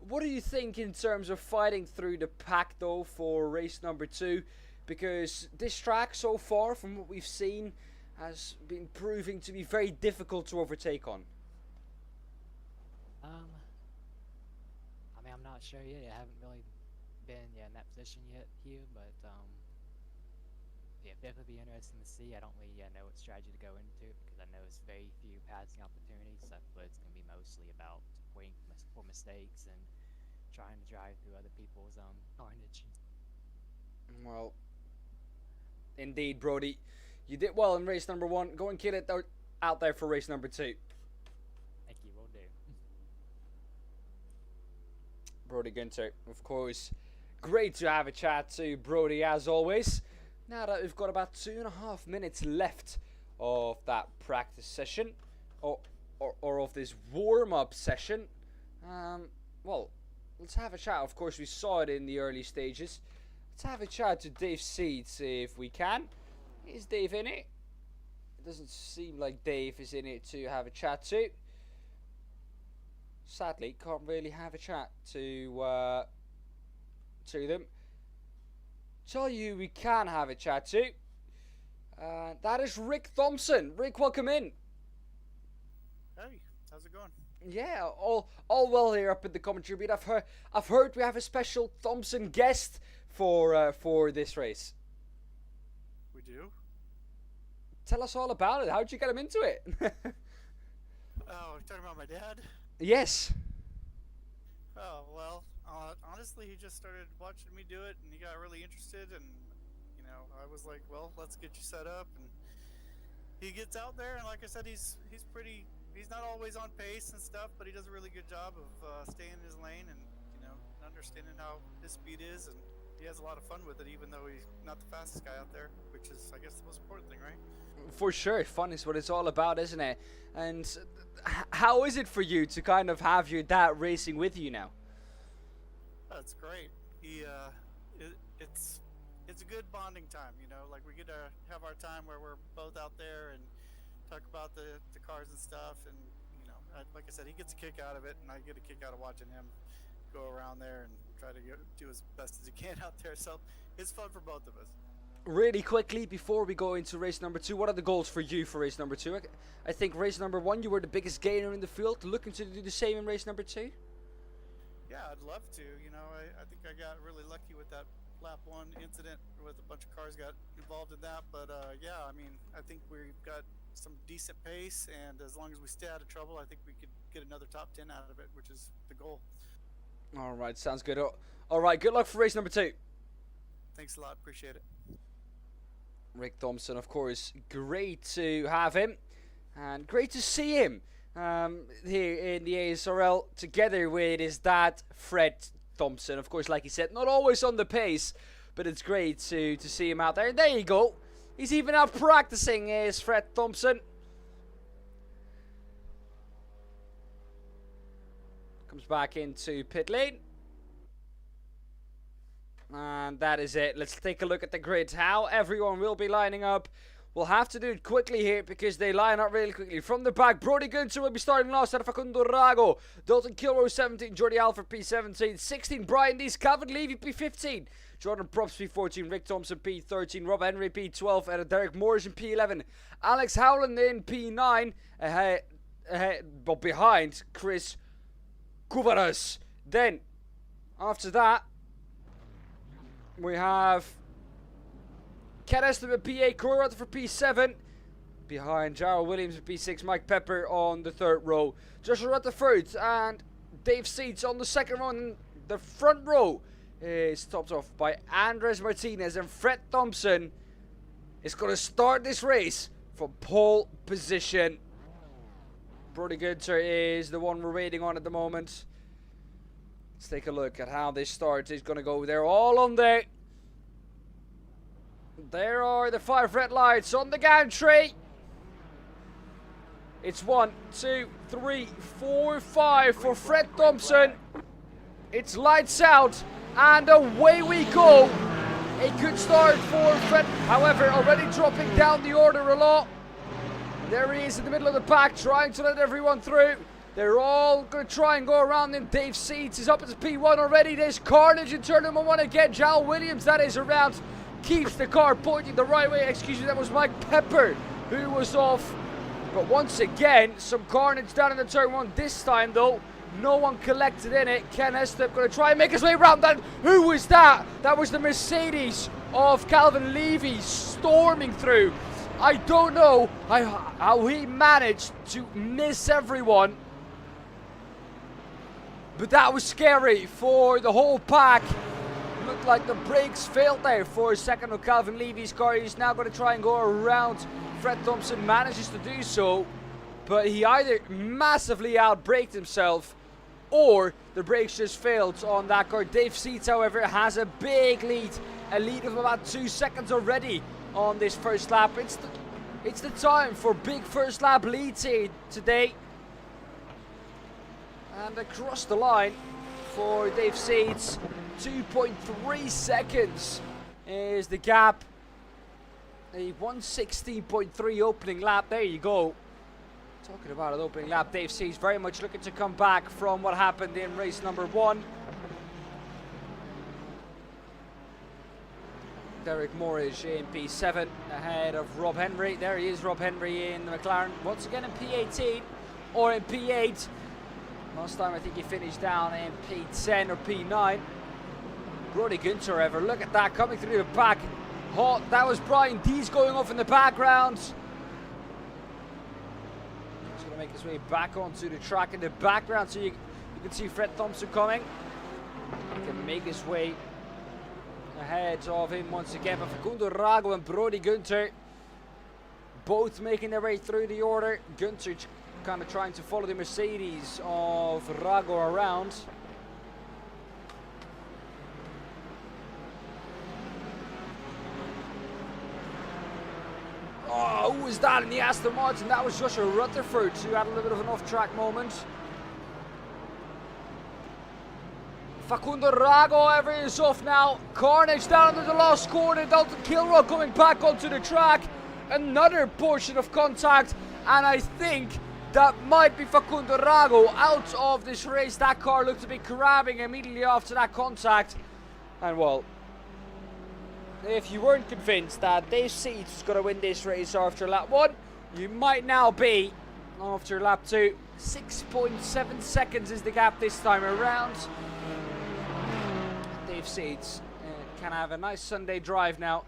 What do you think in terms of fighting through the pack though for race number 2? Because this track so far from what we've seen has been proving to be very difficult to overtake on. I mean, I'm not sure yet. I haven't really been in that position yet here, but yeah, definitely be interesting to see. I don't really know what strategy to go into it because I know it's very few passing opportunities, but it's going to be mostly about waiting for mistakes and trying to drive through other people's carnage. Well, indeed, Brody, you did well in race number 1. Go and kill it out there for race number 2. Thank you, will do. Brody Gunter, of course, great to have a chat to Brody as always. Now that we've got about 2.5 minutes left of that practice session, or of this warm-up session, well, let's have a chat. Of course, we saw it in the early stages. Let's have a chat to Dave Seeds if we can. Is Dave in it? It doesn't seem like Dave is in it to have a chat to. Sadly, can't really have a chat to them. Tell you we can have a chat to. That is Rick Thompson. Rick, welcome in. Hey, how's it going? Yeah, all well here up in the commentary booth. I've heard we have a special Thompson guest for this race. We do? Tell us all about it. How'd you get him into it? Oh, you're talking about my dad? Yes. Oh, well, honestly, he just started watching me do it, and he got really interested, and, you know, I was like, well, let's get you set up, and he gets out there, and like I said, he's not always on pace and stuff, but he does a really good job of staying in his lane and, you know, understanding how his speed is, and he has a lot of fun with it, even though he's not the fastest guy out there, which is, I guess, the most important thing, right? For sure, fun is what it's all about, isn't it? And how is it for you to kind of have your dad racing with you now? That's great. It's a good bonding time, you know. Like, we get to have our time where we're both out there and talk about the cars and stuff, and you know, like I said, he gets a kick out of it, and I get a kick out of watching him go around there and try to do as best as he can out there. So it's fun for both of us. Really quickly, before we go into race number 2, what are the goals for you for race number 2? I think race number 1, you were the biggest gainer in the field. Looking to do the same in race number 2? Yeah, I'd love to. You know, I think I got really lucky with that lap 1 incident with a bunch of cars got involved in that. But yeah, I mean, I think we've got some decent pace, and as long as we stay out of trouble, I think we could get another top 10 out of it, which is the goal. All right, sounds good. All right, good luck for race number 2. Thanks a lot, appreciate it. Rick Thompson, of course, great to have him, and great to see him here in the ASRL together with his dad, Fred Thompson. Of course, like he said, not always on the pace, but it's great to see him out there. There you go. He's even out practicing, is Fred Thompson. Comes back into pit lane. And that is it. Let's take a look at the grid. How everyone will be lining up. We'll have to do it quickly here because they line up really quickly. From the back, Brody Gunter will be starting last out of Facundo Rago. Dalton Kilroy 17, Jordi Alford P17, 16, Brian Dees, Calvin Levy P15, Jordan Props P14, Rick Thompson P13, Rob Henry P12, and Derek Morrison P11. Alex Howland in P9, but behind Chris Cuvaras. Then, after that, we have Ken Eston at P8, Corey Rutherford for P7. Behind Jarrell Williams at P6, Mike Pepper on the 3rd row. Joshua Rutherford and Dave Seeds on the 2nd row. And the front row is topped off by Andres Martinez. And Fred Thompson is going to start this race from pole position. Brody Gunter is the one we're waiting on at the moment. Let's take a look at how this start is going to go. They're all on there. There are the 5 red lights on the gantry. It's 1, 2, 3, 4, 5 for Fred Thompson. It's lights out and away we go. A good start for Fred. However, already dropping down the order a lot. There he is in the middle of the pack trying to let everyone through. They're all going to try and go around him. Dave Seeds is up at P1 already. There's carnage in turn number 1 again. Jal Williams, that is around, keeps the car pointing the right way. Excuse me, that was Mike Pepper who was off. But once again, some carnage down in the turn 1. This time, though, no one collected in it. Ken Estep going to try and make his way around that. Who was that? That was the Mercedes of Calvin Levy storming through. I don't know how he managed to miss everyone. But that was scary for the whole pack. Looked like the brakes failed there for a second of Calvin Levy's car. He's now going to try and go around. Fred Thompson manages to do so, but he either massively outbraked himself or the brakes just failed on that car. Dave Seeds, however, has a big lead. A lead of about 2 seconds already on this first lap. It's the time for big first lap leads here today. And across the line for Dave Seeds, 2.3 seconds is the gap. A 1:16.3 opening lap. There you go. Talking about an opening lap, Dave Seeds very much looking to come back from what happened in race number 1. Derek Morris in P7 ahead of Rob Henry. There he is, Rob Henry in the McLaren. Once again in P18 or in P8. Last time I think he finished down in P10 or P9. Brody Gunter, however, look at that coming through the back. Hot, that was Brian Dees going off in the background. He's going to make his way back onto the track in the background so you can see Fred Thompson coming. He can make his way ahead of him once again. But Facundo Rago and Brody Gunter both making their way through the order. Gunter kind of trying to follow the Mercedes of Rago around. Oh, who was that in the Aston Martin? That was Joshua Rutherford, who had a little bit of an off-track moment. Facundo Rago, everything is off now. Carnage down into the last corner. Dalton Kilroy coming back onto the track. Another portion of contact, and I think that might be Facundo Rago out of this race. That car looked to be crabbing immediately after that contact. And well, if you weren't convinced that Dave Seeds was going to win this race after lap 1, you might now be after lap 2. 6.7 seconds is the gap this time around. Dave Seeds can have a nice Sunday drive now.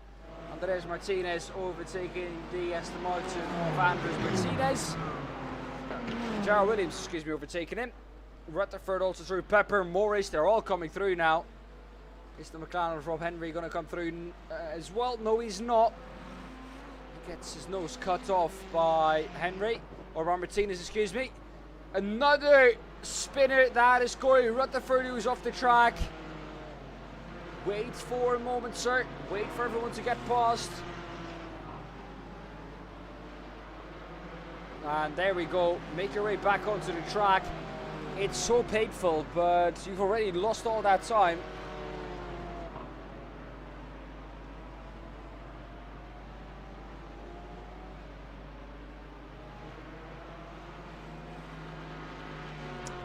Andres Martinez overtaking the Aston Martin of Andres Martinez. Jarrell Williams, excuse me, overtaking him. Rutherford also through. Pepper, Morris, they're all coming through now. Is the McLaren of Rob Henry going to come through as well? No, he's not. He gets his nose cut off by Henry, or Martinez, excuse me. Another spinner that is Corey Rutherford, who's off the track. Wait for a moment, sir. Wait for everyone to get past. And there we go. Make your way back onto the track. It's so painful, but you've already lost all that time.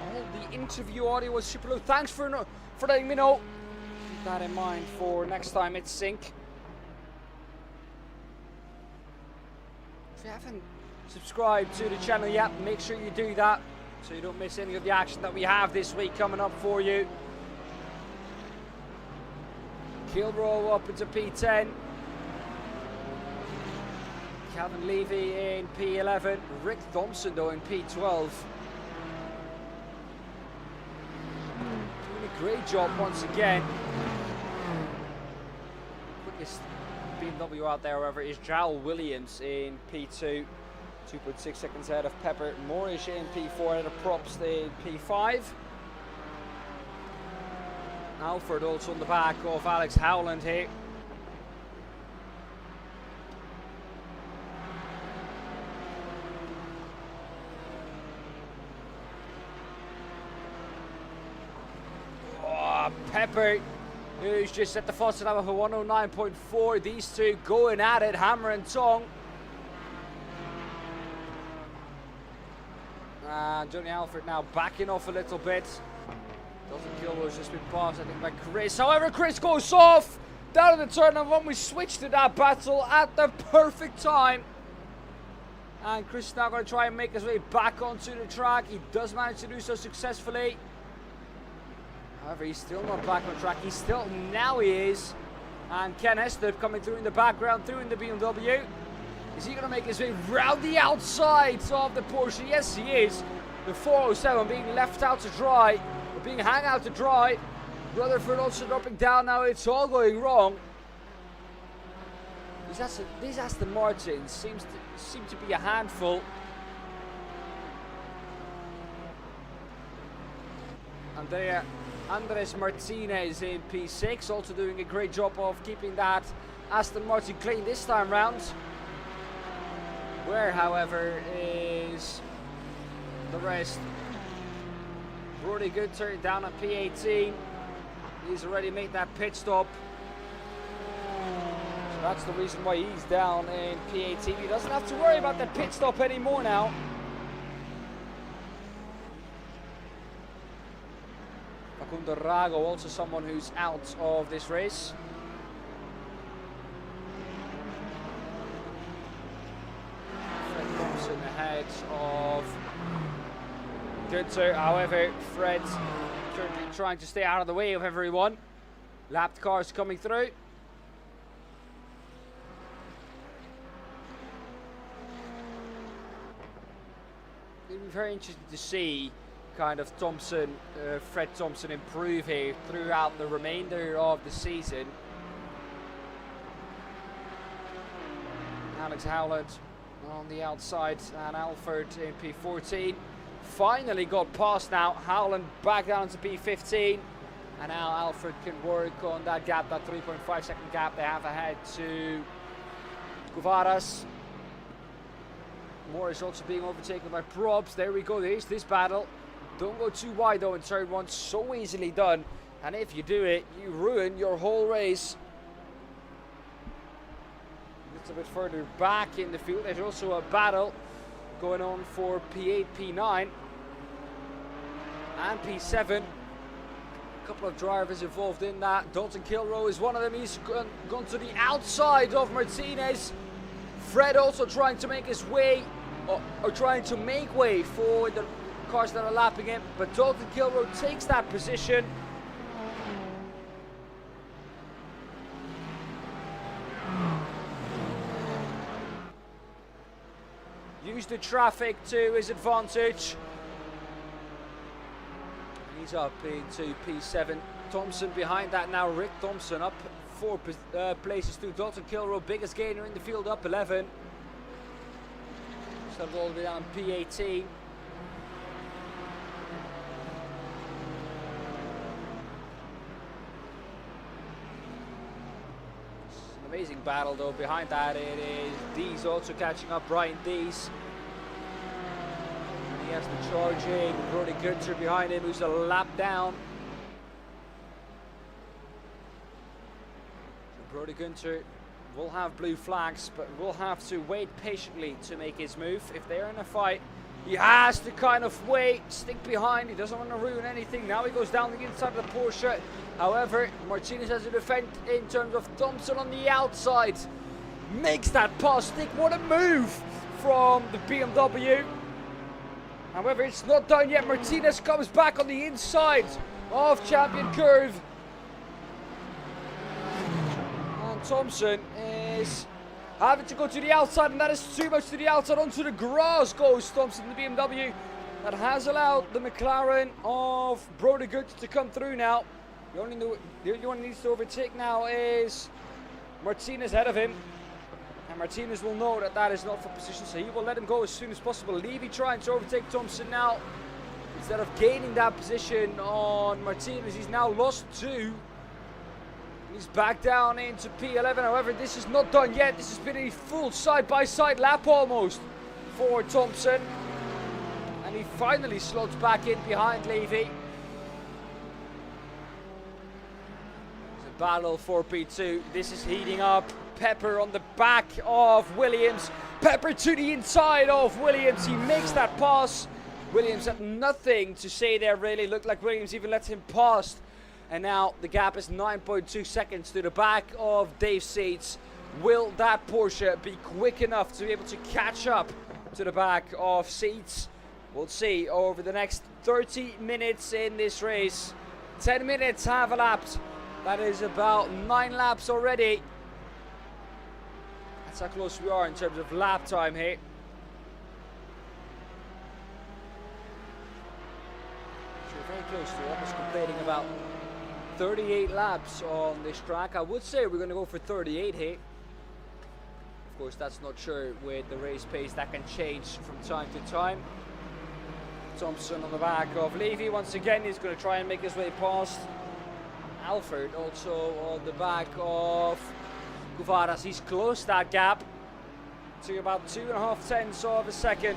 All the interview audio was super low. Thanks for letting me know. Keep that in mind for next time it's sync. If you haven't subscribed to the channel yet, make sure you do that so you don't miss any of the action that we have this week coming up for you. Kilroy up into P10. Calvin Levy in P11. Rick Thompson though in P12. Doing a great job once again. Quickest BMW out there, however, is Jarrell Williams in P2. 2.6 seconds ahead of Pepper. Morris in P4, and a Props in P5. Alfred also on the back of Alex Howland here. Oh, Pepper, who's just at the fastest lap of a 109.4. These two going at it, hammer and tong. And Johnny Alfred now backing off a little bit. Dalton Kilroy's just been passed, I think, by Chris. However, Chris goes off down in the turn, and when we switch to that battle at the perfect time. And Chris is now going to try and make his way back onto the track. He does manage to do so successfully. However, he's still not back on track. Now he is. And Ken Hester coming through in the background, through in the BMW. Is he going to make his way round the outside of the Porsche? Yes, he is. The 407 being left out to dry, or being hung out to dry. Rutherford also dropping down now. It's all going wrong. These Aston Martins seem to be a handful. And there, Andres Martinez in P6, also doing a great job of keeping that Aston Martin clean this time round. Where, however, is the rest? Brody Goodter down at P18. He's already made that pit stop. So that's the reason why he's down in P18. He doesn't have to worry about that pit stop anymore now. Facundo Rago, also someone who's out of this race. Ahead of Goodser. However, Fred currently trying to stay out of the way of everyone. Lapped cars coming through. It'll be very interesting to see kind of Fred Thompson improve here throughout the remainder of the season. Alex Howland on the outside, and Alfred in P14 finally got past now. Howland back down to P15, and now Alfred can work on that gap, that 3.5 second gap they have ahead to Guvaras. Morris also being overtaken by Probs. There we go. There's this battle. Don't go too wide though in turn 1. So easily done. And if you do it, you ruin your whole race. It's a bit further back in the field. There's also a battle going on for P8, P9 and P7. A couple of drivers involved in that. Dalton Kilroe is one of them. He's gone to the outside of Martinez. Fred also trying to make his way, or trying to make way for the cars that are lapping him. But Dalton Kilroe takes that position. Use the traffic to his advantage. He's up into P7. Thompson behind that now. Rick Thompson up 4 places to Dalton Kilroe, biggest gainer in the field, up 11. Settled all the way down P18. Amazing battle though. Behind that it is Dees also catching up. Brian Dees. And he has the charging Brody Gunter behind him, who's a lap down. So Brody Gunter will have blue flags, but will have to wait patiently to make his move. If they're in a fight, he has to kind of wait, stick behind. He doesn't want to ruin anything. Now he goes down the inside of the Porsche. However, Martinez has to defend in terms of Thompson on the outside. Makes that pass stick. What a move from the BMW. However, it's not done yet. Martinez comes back on the inside of Champion Curve. And Thompson is having to go to the outside, and that is too much to the outside. Onto the grass goes Thompson, the BMW. That has allowed the McLaren of Brody Gunter to come through now. The only one he needs to overtake now is Martinez ahead of him. And Martinez will know that that is not for position, so he will let him go as soon as possible. Levy trying to overtake Thompson now. Instead of gaining that position on Martinez, he's now lost 2. He's back down into P11. However, this is not done yet. This has been a full side-by-side lap almost for Thompson. And he finally slots back in behind Levy. Battle for P2. This is heating up. Pepper on the back of Williams. Pepper to the inside of Williams. He makes that pass. Williams had nothing to say there, really. Looked like Williams even let him pass. And now the gap is 9.2 seconds to the back of Dave Seats. Will that Porsche be quick enough to be able to catch up to the back of Seats? We'll see over the next 30 minutes in this race. 10 minutes have elapsed. That is about 9 laps already. That's how close we are in terms of lap time here. So we're very close to almost completing about 38 laps on this track. I would say we're going to go for 38 here. Of course, that's not sure with the race pace. That can change from time to time. Thompson on the back of Levy. Once again, he's going to try and make his way past Alfred, also on the back of Guevara's. He's closed that gap to about 2.5 tenths of a second.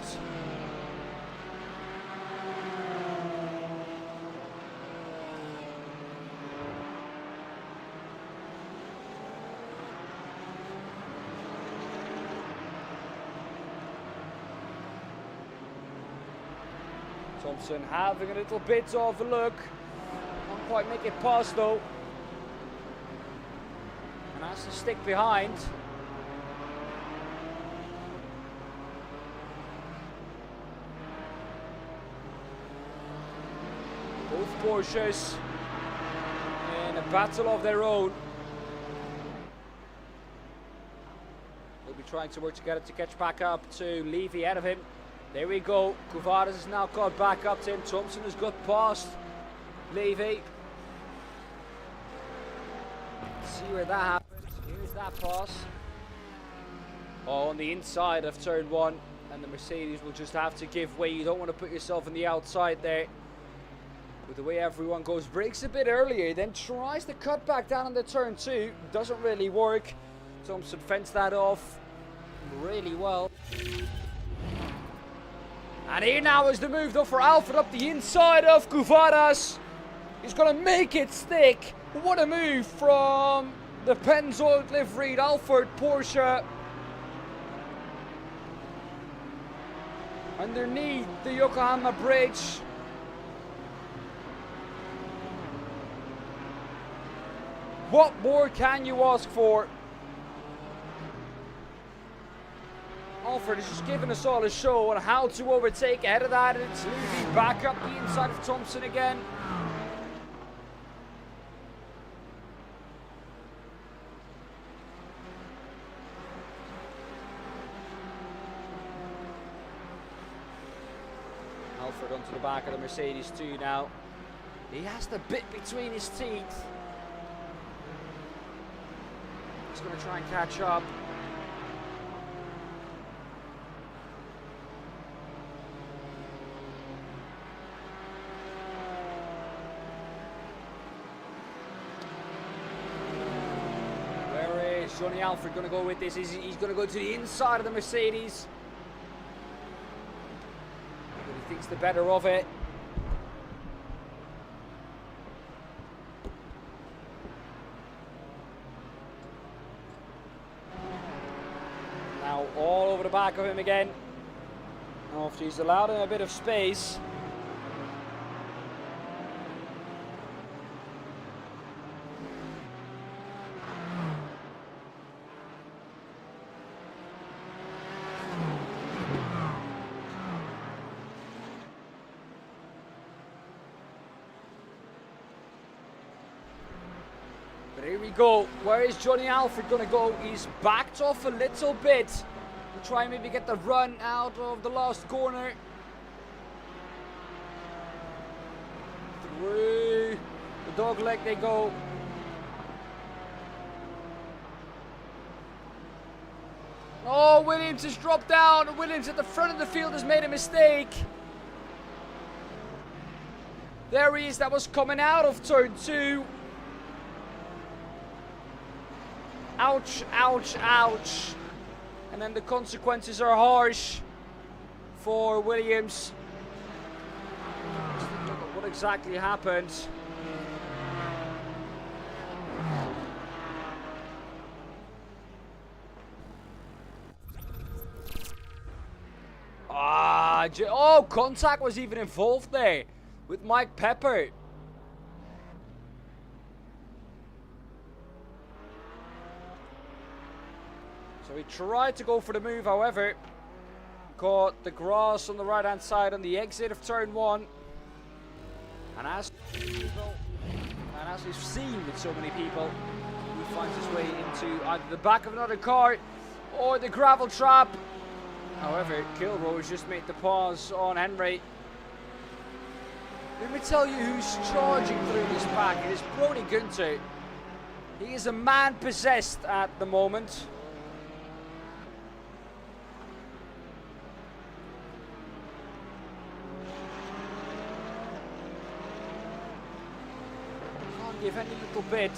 Thompson having a little bit of a look. Can't quite make it past though. And has to stick behind. Both Porsches in a battle of their own. They'll be trying to work together to catch back up to Levy ahead of him. There we go. Cuvaras has now caught back up to him. Thompson has got past Levy. See where that happens. Here's that pass. Oh, on the inside of turn 1. And the Mercedes will just have to give way. You don't want to put yourself on the outside there. With the way everyone goes, brakes a bit earlier, then tries to cut back down on the turn 2. Doesn't really work. Thompson fends that off really well. And here now is the move though for Alfred up the inside of Cuvaras. He's going to make it stick. What a move from the Pennzoil liveried Alfred Porsche. Underneath the Yokohama Bridge. What more can you ask for? Alfred is just giving us all a show on how to overtake. Ahead of that, it's Levy back up the inside of Thompson again. Alfred onto the back of the Mercedes too now. He has the bit between his teeth. He's going to try and catch up. Where is Johnny Alfred going to go with this? He's going to go to the inside of the Mercedes. But he thinks the better of it. Now all over the back of him again. After he's allowed him a bit of space. But here we go. Where is Johnny Alfred going to go? He's backed off a little bit to try and maybe get the run out of the last corner. Through the dog leg they go. Oh, Williams has dropped down. Williams at the front of the field has made a mistake. There he is. That was coming out of turn 2. Ouch, ouch, ouch. And then the consequences are harsh for Williams. Let's look at what exactly happened. Oh, contact was even involved there with Mike Pepper. So he tried to go for the move, however, caught the grass on the right hand side on the exit of turn 1. And as we've seen with so many people, he finds his way into either the back of another car or the gravel trap. However, Kilroy's just made the pause on Henry. Let me tell you who's charging through this pack. It is Brody Gunter. He is a man possessed at the moment. Can't give any little bit.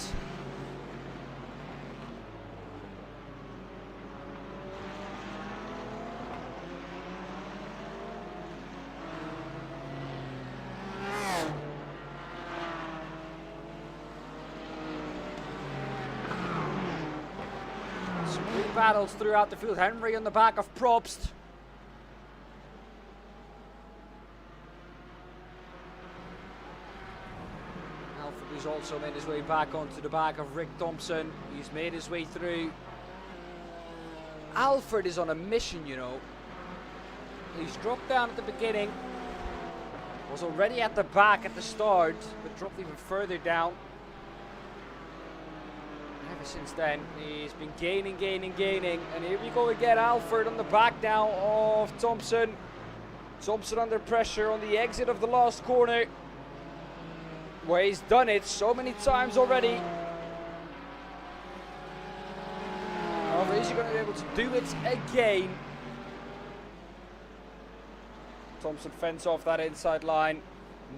Battles throughout the field. Henry on the back of Probst. Alfred has also made his way back onto the back of Rick Thompson. He's made his way through. Alfred is on a mission, you know. He's dropped down at the beginning. Was already at the back at the start, but dropped even further down. Ever since then, he's been gaining. And here we go again, Alfred on the back now of Thompson. Thompson under pressure on the exit of the last corner, where he's done it so many times already. However, is he going to be able to do it again? Thompson fends off that inside line.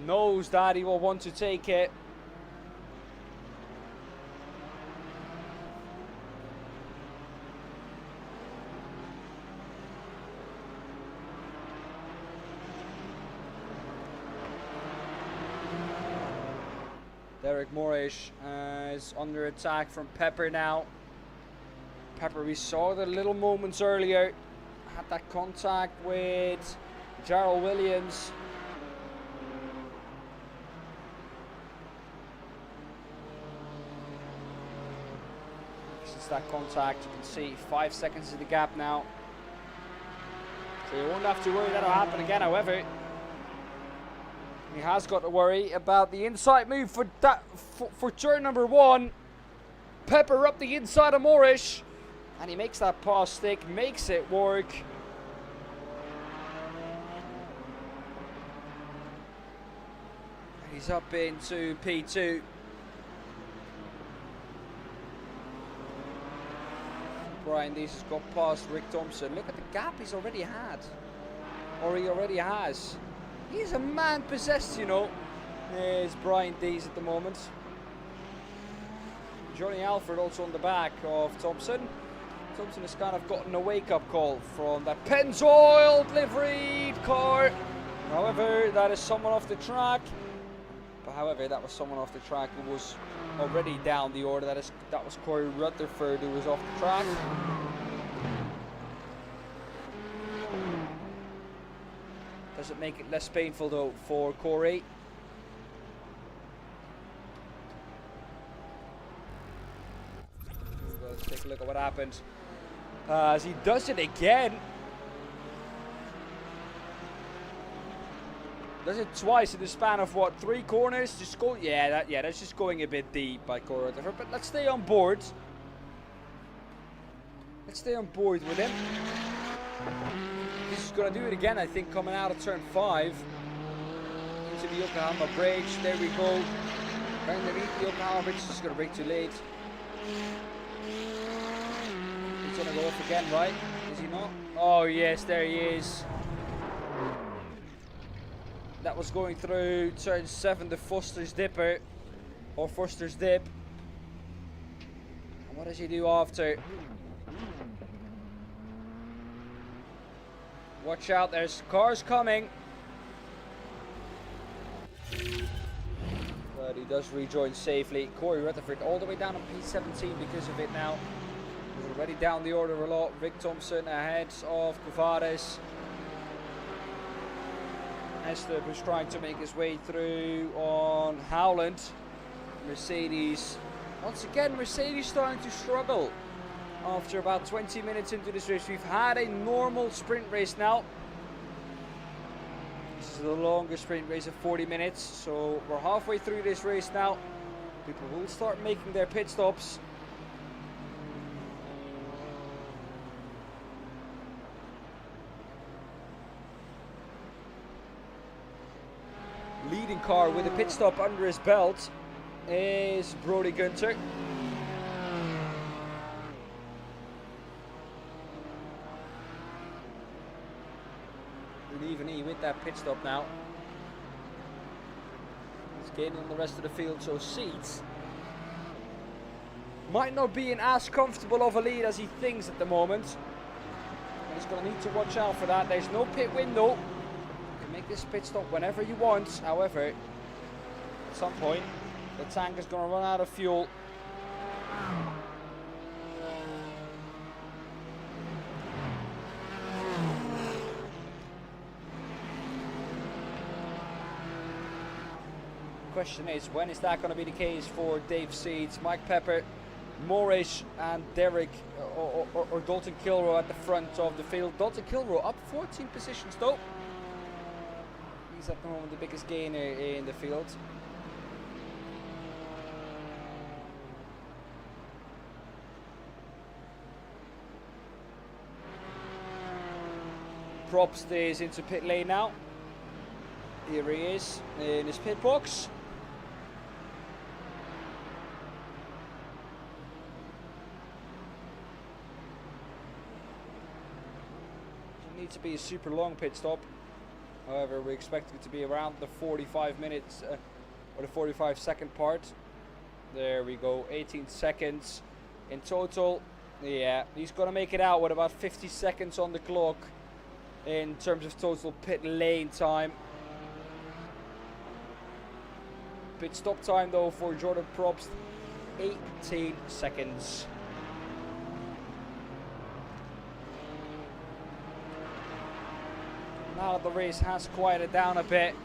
Knows that he will want to take it. Derek Moorish is under attack from Pepper now. Pepper, we saw the little moments earlier, had that contact with Jarrell Williams. Since that contact, you can see 5 seconds of the gap now. So you won't have to worry that'll happen again, however. He has got to worry about the inside move for turn number 1. Pepper up the inside of Moorish. And he makes that pass stick, makes it work. He's up into P2. Brian Dees has got past Rick Thompson. Look at the gap he's already had. Or he already has. He's a man possessed, you know. There's Brian Dees at the moment. Johnny Alford also on the back of Thompson. Thompson has kind of gotten a wake-up call from that Pennzoil liveried car. However, that is someone off the track. But however, that was someone off the track who was already down the order. That was Corey Rutherford who was off the track. Does it make it less painful though for Corey? Let's take a look at what happened. As he does it again. Does it twice in the span of what, 3 corners? Just go, that's just going a bit deep by Corey Rutherford. But let's stay on board. Let's stay on board with him. He's going to do it again, I think, coming out of turn 5 into the Yokohama Bridge. There we go. Right underneath the Yokohama Bridge. Just going to brake too late. He's going to go off again, right? Is he not? Oh, yes, there he is. That was going through turn 7, the Foster's Dipper. Or Foster's Dip. And what does he do after? Watch out, there's cars coming. But he does rejoin safely. Corey Rutherford all the way down on P17 because of it now. He's already down the order a lot. Rick Thompson ahead of Kuvares. Esther was trying to make his way through on Howland. Mercedes. Once again, Mercedes starting to struggle. After about 20 minutes into this race, we've had a normal sprint race now. This is the longest sprint race of 40 minutes, so we're halfway through this race now. People will start making their pit stops. Leading car with a pit stop under his belt is Brody Gunter. Even he with that pit stop now. He's gaining on the rest of the field, so seats might not be in as comfortable of a lead as he thinks at the moment. He's going to need to watch out for that. There's no pit window. You can make this pit stop whenever you want. However, at some point, the tank is going to run out of fuel. Question is, when is that going to be the case for Dave Seeds, Mike Pepper, Moorish and Derek or Dalton Kilrow at the front of the field? Dalton Kilrow up 14 positions though. He's at the moment the biggest gainer in the field. Props stays into pit lane now. Here he is in his pit box. Doesn't need to be a super long pit stop. However, we expect it to be around the 45 minutes or the 45 second part. There we go, 18 seconds in total. Yeah, he's gonna make it out with about 50 seconds on the clock in terms of total pit lane time. Pit stop time though for Jordan Probst, 18 seconds. Now that the race has quieted down a bit,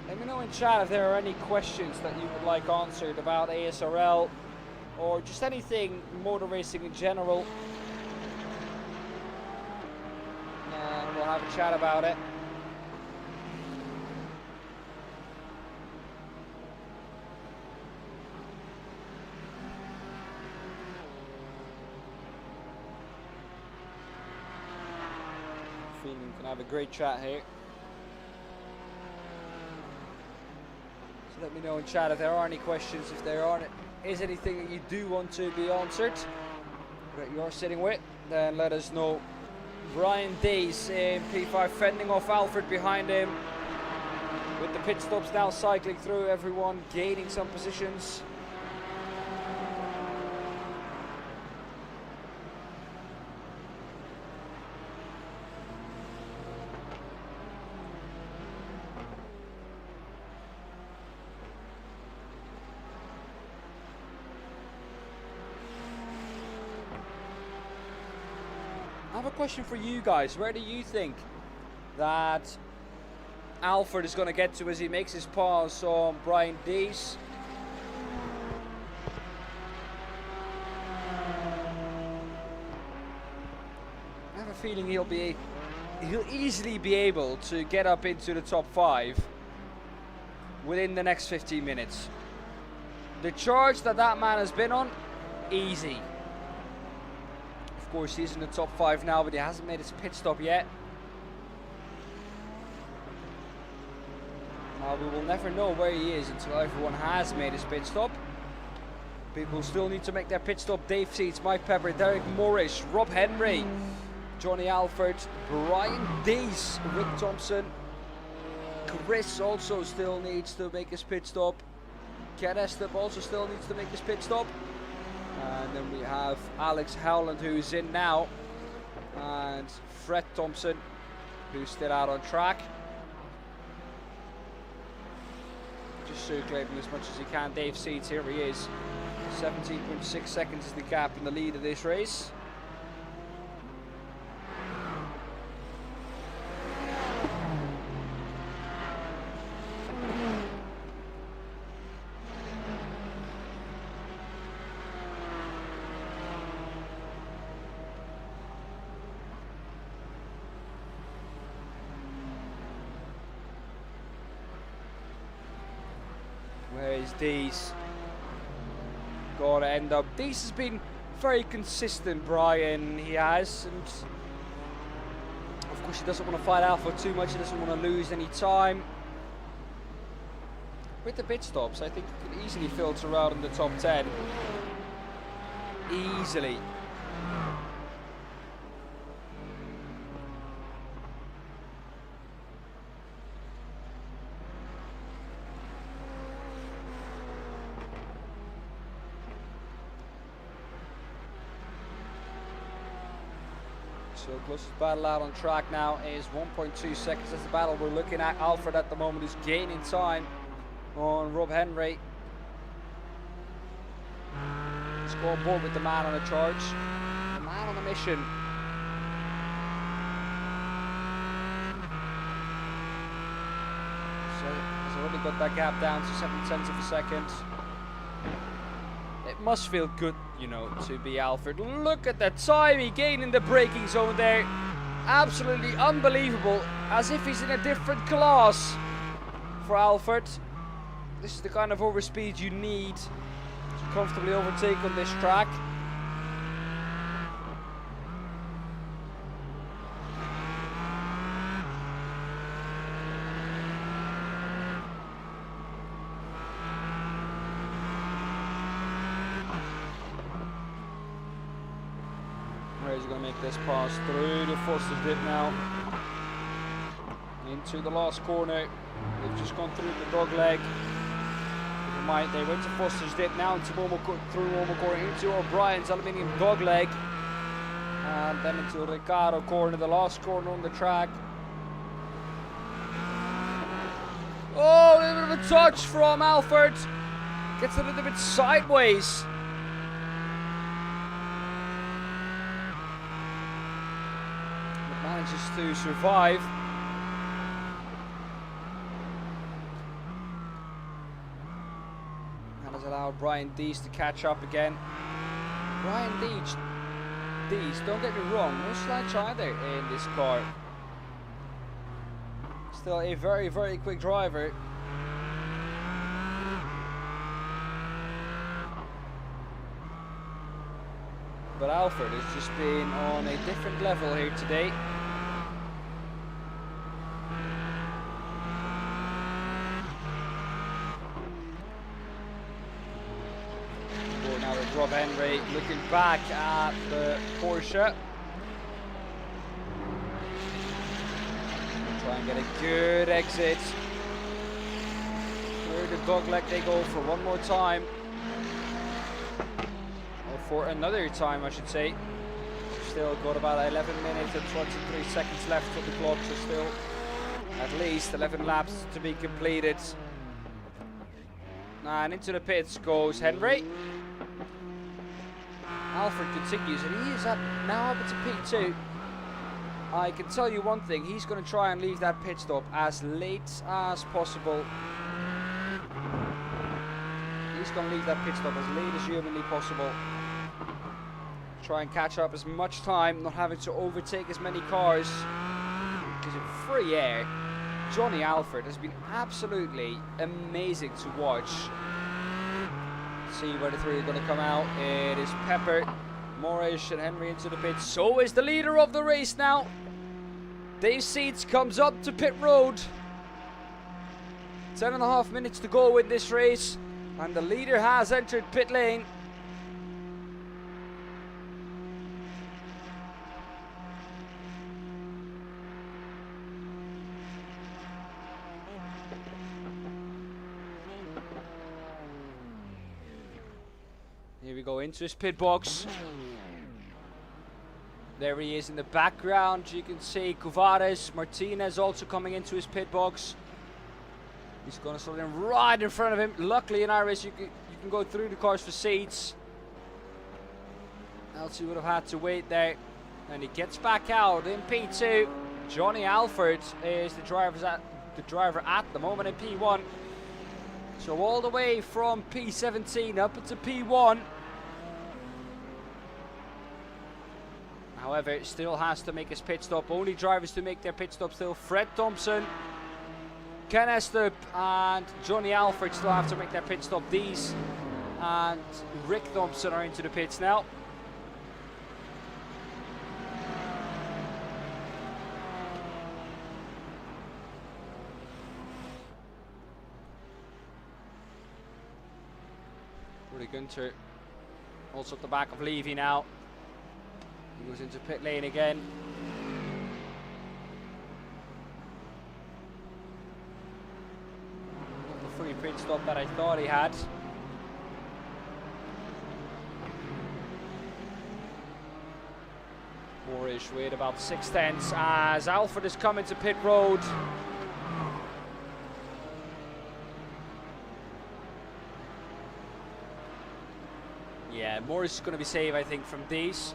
let me know in chat if there are any questions that you would like answered about ASRL or just anything motor racing in general. And we'll have a chat about it. Feeling we can have a great chat here. So let me know in chat if there are any questions, if there is anything that you do want to be answered that you're sitting with, then let us know. Brian Days in P5 fending off Alfred behind him with the pit stops now cycling through, everyone gaining some positions. I have a question for you guys. Where do you think that Alfred is going to get to as he makes his pass on Brian Dees? I have a feeling he'll easily be able to get up into the top 5 within the next 15 minutes. The charge that man has been on, easy. Of course, he's in the top 5 now, but he hasn't made his pit stop yet. Now, we will never know where he is until everyone has made his pit stop. People still need to make their pit stop. Dave Seeds, Mike Pepper, Derek Morris, Rob Henry, Johnny Alford, Brian Dees, Rick Thompson. Chris also still needs to make his pit stop. Ken Estep also still needs to make his pit stop. And then we have Alex Howland, who's in now, and Fred Thompson, who's still out on track. Just circulating as much as he can. Dave Seeds, here he is. 17.6 seconds is the gap in the lead of this race. Where is Dees? Gotta end up. Dees has been very consistent, Brian. He has, and of course he doesn't want to fight Alpha too much. He doesn't want to lose any time. With the pit stops, I think he could easily filter out in the top 10. Easily. So closest battle out on track now is 1.2 seconds. That's the battle we're looking at. Alfred at the moment is gaining time on Rob Henry. Let's go on board with the man on a charge. The man on a mission. So he's already got that gap down to 7/10 of a second. It must feel good, you know, to be Alfred. Look at the time he gained in the braking zone there. Absolutely unbelievable. As if he's in a different class for Alfred. This is the kind of overspeed you need to comfortably overtake on this track. He's going to make this pass through the Foster's dip now. Into the last corner. They've just gone through the dog leg. Never mind, they went to Foster's dip now into through normal corner into O'Brien's aluminium dog leg. And then into Ricardo corner, the last corner on the track. Oh, a little bit of the touch from Alfred. Gets a little bit sideways. But manages to survive. That has allowed Brian Dees to catch up again. Brian Dees, don't get me wrong, no slouch either in this car. Still a very, very quick driver. But Alfred has just been on a different level here today. Now with Rob Henry looking back at the Porsche. Try and get a good exit. Through the dogleg they go for one more time. Or for another time, I should say. Still got about 11 minutes and 23 seconds left on the clock, so still at least 11 laps to be completed. And into the pits goes Henry. Alfred continues, and he is now up into P2. I can tell you one thing, he's going to try and leave that pit stop as late as possible. He's going to leave that pit stop as late as humanly possible. Try and catch up as much time, not having to overtake as many cars. Because in free air, Johnny Alfred has been absolutely amazing to watch. See where the three are going to come out. It is Pepper, Morris and Henry into the pit. So is the leader of the race now. Dave Seeds comes up to pit road. 10.5 minutes to go in this race. And the leader has entered pit lane. Here we go into his pit box. There he is in the background. You can see Cuvares, Martinez also coming into his pit box. He's going to slot in right in front of him. Luckily in iRacing you can go through the cars for seats. Else he would have had to wait there. And he gets back out in P2. Johnny Alfred is the driver at the moment in P1. So all the way from P17 up into P1. However, it still has to make his pit stop. Only drivers to make their pit stop still. Fred Thompson, Ken Estrup and Johnny Alfred still have to make their pit stop. These and Rick Thompson are into the pits now. Rudy Gunter also at the back of Levy now. He goes into pit lane again. Not the free pit stop that I thought he had. Moorish with about 6/10 as Alfred is coming to pit road. Yeah, Morris is going to be safe, I think, from these.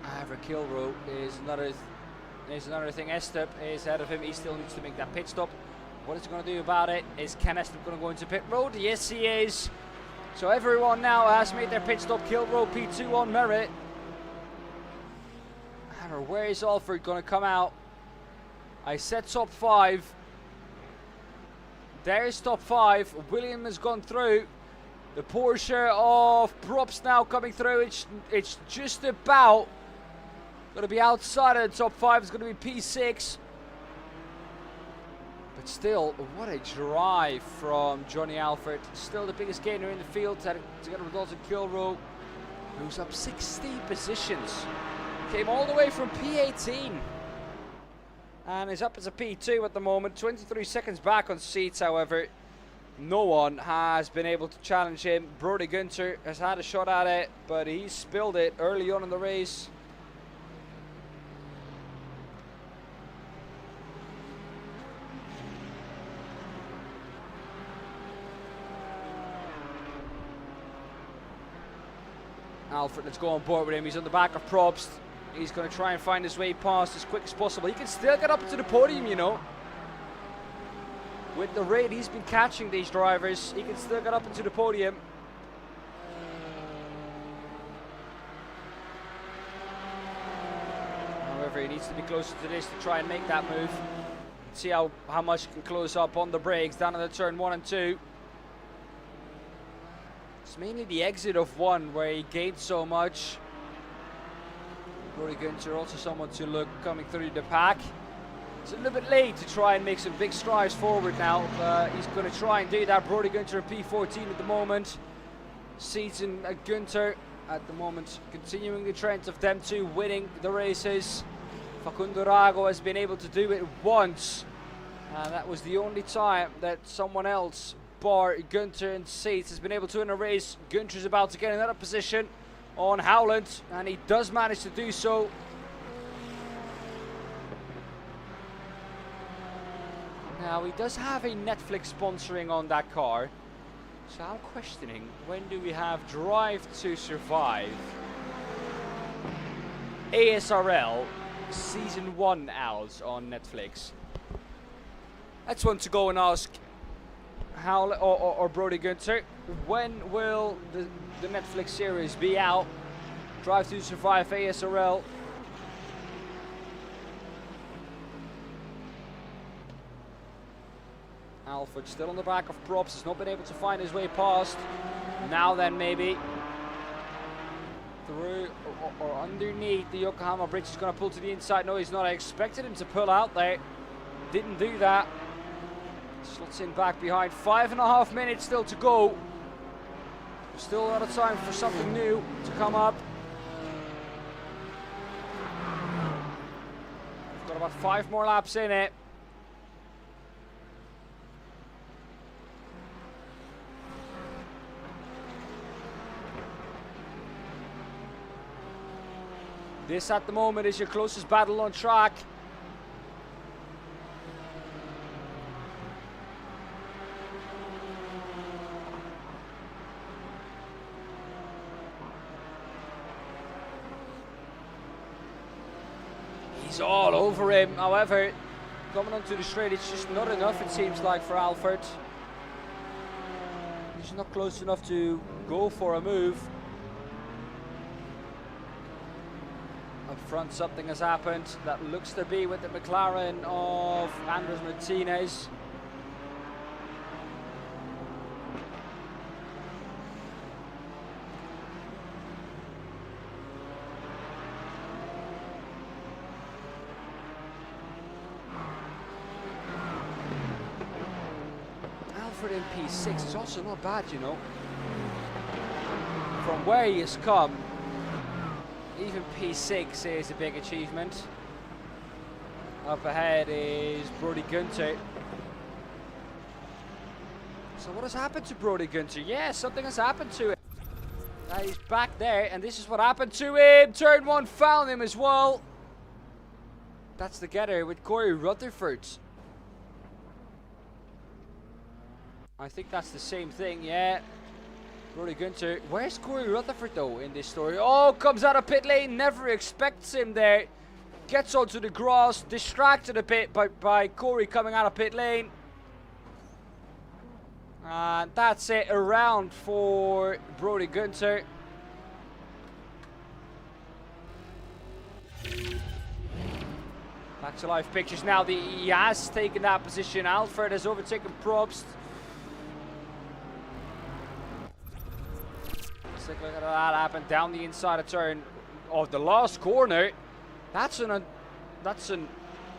However, Kilrow is another thing. Estrup is ahead of him. He still needs to make that pit stop. What is he going to do about it? Is Ken Estrup going to go into pit road? Yes, he is. So everyone now has made their pit stop. Kilrow P2 on merit. However, where is Alfred going to come out? I said top 5. There is top 5. William has gone through. The Porsche of Props now coming through. It's just about going to be outside of the top 5. It's going to be P6. But still, what a drive from Johnny Alfred. Still the biggest gainer in the field, together with Dalton Kilrow, who's up 16 positions. Came all the way from P18. And is up as a P2 at the moment. 23 seconds back on seats, however. No one has been able to challenge him. Brody Gunter has had a shot at it, but he spilled it early on in the race. Alfred, let's go on board with him. He's on the back of Probst. He's going to try and find his way past as quick as possible. He can still get up into the podium, you know. With the rate he's been catching these drivers, he can still get up into the podium. However, he needs to be closer to this to try and make that move. See how much he can close up on the brakes down in the turn 1 and 2. It's mainly the exit of 1 where he gained so much. Brody Gunther also someone to look coming through the pack. It's a little bit late to try and make some big strides forward now. He's going to try and do that. Brody Gunther at P14 at the moment. Seaton Gunther at the moment continuing the trend of them two winning the races. Facundo Rago has been able to do it once. That was the only time that someone else, bar Gunther and Seitz, has been able to win a race. Gunther's about to get another position on Howland, and he does manage to do so. Now, he does have a Netflix sponsoring on that car. So I'm questioning, when do we have Drive to Survive ASRL Season 1 out on Netflix? That's one to go and ask Howland or Brody Gunther. When will the Netflix series be out? Drive to Survive ASRL. Alfred still on the back of Props, has not been able to find his way past. Now then, maybe through or underneath the Yokohama bridge. He's going to pull to the inside. No, he's not. I expected him to pull out there. Didn't do that. Slots in back behind. 5.5 minutes still to go. Still a lot of time for something new to come up. We've got about 5 more laps in it. This at the moment is your closest battle on track. He's all over him. However, coming onto the straight, it's just not enough, it seems like, for Alfred. He's not close enough to go for a move. Up front, something has happened. That looks to be with the McLaren of Andres Martinez. Alfred in P6 is also not bad, you know. From where he has come, even P6 is a big achievement. Up ahead is Brody Gunther. So what has happened to Brody Gunther? Yeah, something has happened to him. He's back there, and this is what happened to him. Turn 1 found him as well. That's the getter with Corey Rutherford. I think that's the same thing, yeah. Brody Gunther. Where's Corey Rutherford though in this story? Oh, comes out of pit lane. Never expects him there. Gets onto the grass. Distracted a bit by Corey coming out of pit lane. And that's it. Around for Brody Gunther. Back to live pictures now. He has taken that position. Alfred has overtaken Probst. Take a look at that happen down the inside of turn of the last corner. That's an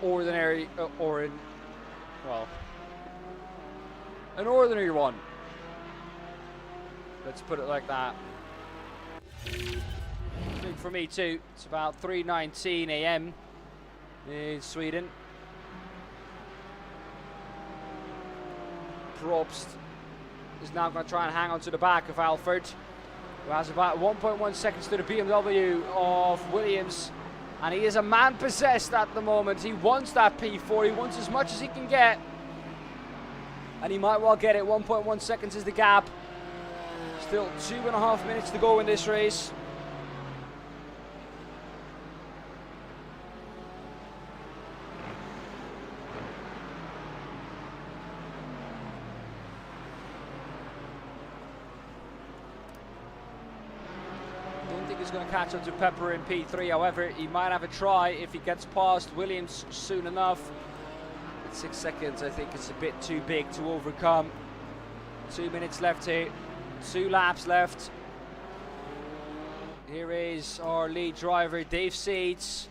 ordinary Oran. Well, an ordinary one. Let's put it like that. Big for me too. It's about 3:19 a.m. in Sweden. Probst is now going to try and hang on to the back of Alfred, who has about 1.1 seconds to the BMW of Williams. And he is a man possessed at the moment. He wants that P4. He wants as much as he can get. And he might well get it. 1.1 seconds is the gap. Still 2.5 minutes to go in this race. he's going to catch up to Pepper in P3. However, he might have a try if he gets past Williams soon enough. But 6 seconds, I think, is a bit too big to overcome. 2 minutes left here. 2 laps left. Here is our lead driver, Dave Seeds.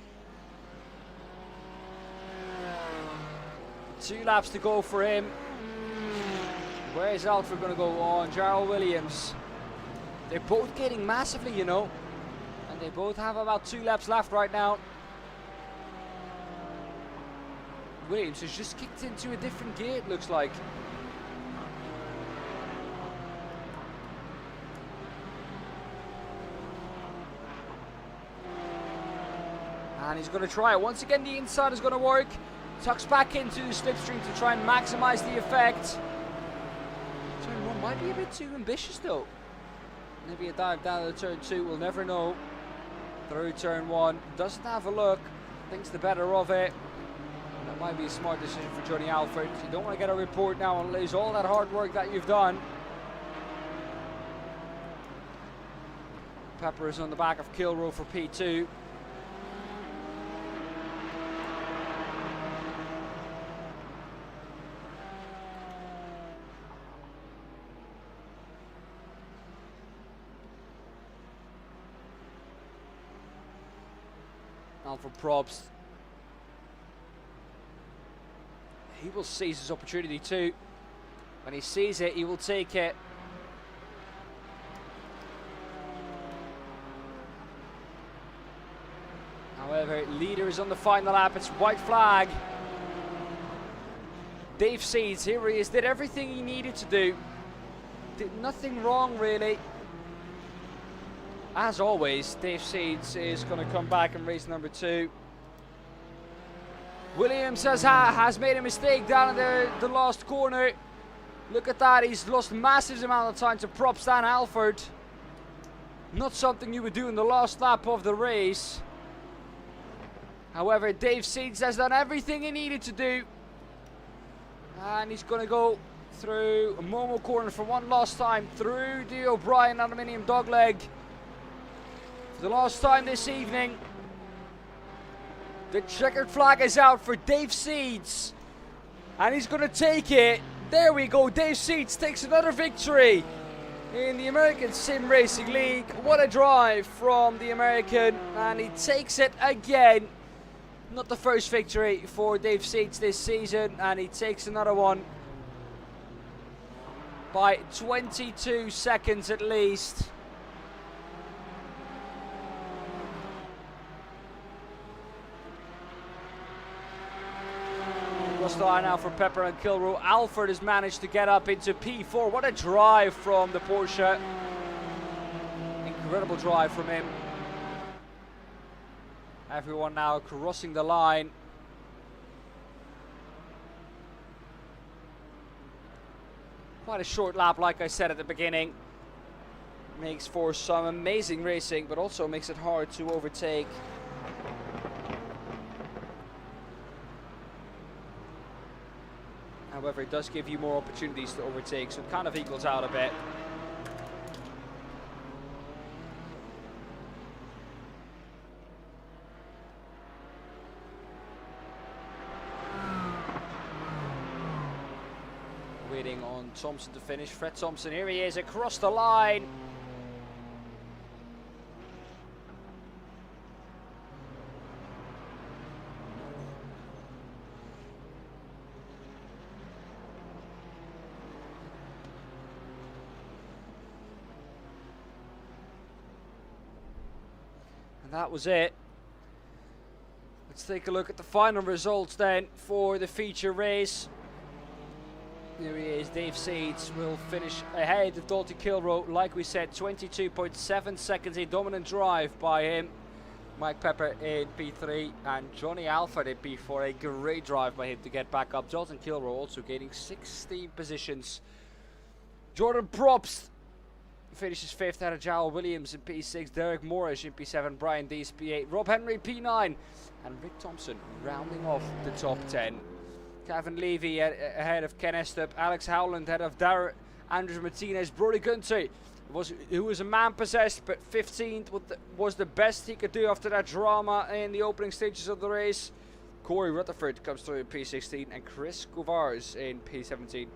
2 laps to go for him. Where is Alfred going to go on? Jarrell Williams. They're both getting massively, you know. And they both have about 2 laps left right now. Williams has just kicked into a different gear, it looks like. And he's going to try it. Once again, the inside is going to work. Tucks back into the slipstream to try and maximize the effect. Turn 1 might be a bit too ambitious though. Maybe a dive down to turn 2, we'll never know. Through turn 1, doesn't have a look, thinks the better of it. And that might be a smart decision for Johnny Alford. You don't want to get a report now and lose all that hard work that you've done. Pepper is on the back of Kilroe for P2. For Probst, he will seize his opportunity too. When he sees it, he will take it. However, leader is on the final lap. It's white flag. Dave Seeds, here he is, did everything he needed to do. Did nothing wrong really. As always, Dave Seeds is going to come back in race number 2. Williams has made a mistake down in the last corner. Look at that, he's lost massive amount of time to Probst and Alford. Not something you would do in the last lap of the race. However, Dave Seeds has done everything he needed to do. And he's going to go through Momo corner for one last time, through the O'Brien aluminium dogleg. For the last time this evening, the checkered flag is out for Dave Seeds, and he's going to take it. There we go, Dave Seeds takes another victory in the American Sim Racing League. What a drive from the American, and he takes it again. Not the first victory for Dave Seeds this season, and he takes another one by 22 seconds at least. Across the line now for Pepper and Kilroe. Alford has managed to get up into P4. What a drive from the Porsche. Incredible drive from him. Everyone now crossing the line. Quite a short lap, like I said at the beginning. Makes for some amazing racing, but also makes it hard to overtake. However, it does give you more opportunities to overtake, so it kind of equals out a bit. Waiting on Thompson to finish. Fred Thompson, here he is across the line. That was it. Let's take a look at the final results then for the feature race. There he is, Dave Seeds will finish ahead of Dalton Kilroe. Like we said, 22.7 seconds, a dominant drive by him. Mike Pepper in P3 and Johnny Alford in P4. A great drive by him to get back up. Dalton Kilroe also gaining 16 positions. Jordan Probst finishes 5th out of Jarrell Williams in P6, Derek Morris in P7, Brian Dees P8, Rob Henry P9, and Rick Thompson rounding off the top 10. Kevin Levy ahead of Ken Estup, Alex Howland ahead of Andres Martinez. Brody Gunter, who was a man possessed, but 15th was the best he could do after that drama in the opening stages of the race. Corey Rutherford comes through in P16 and Chris Guvars in P17.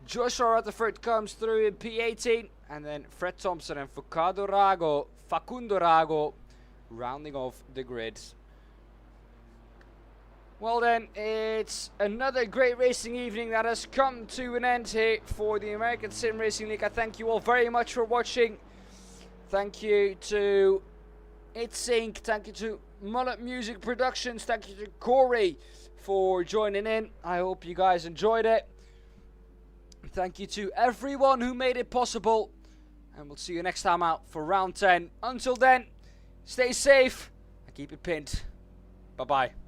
Joshua Rutherford comes through in P18, and then Fred Thompson and Facundo Rago rounding off the grids. Well then, it's another great racing evening that has come to an end here for the American Sim Racing League. I thank you all very much for watching. Thank you to ItSync, thank you to Mullet Music Productions, thank you to Corey for joining in. I hope you guys enjoyed it. Thank you to everyone who made it possible, and we'll see you next time out for round 10. Until then, stay safe and keep it pinned. Bye bye.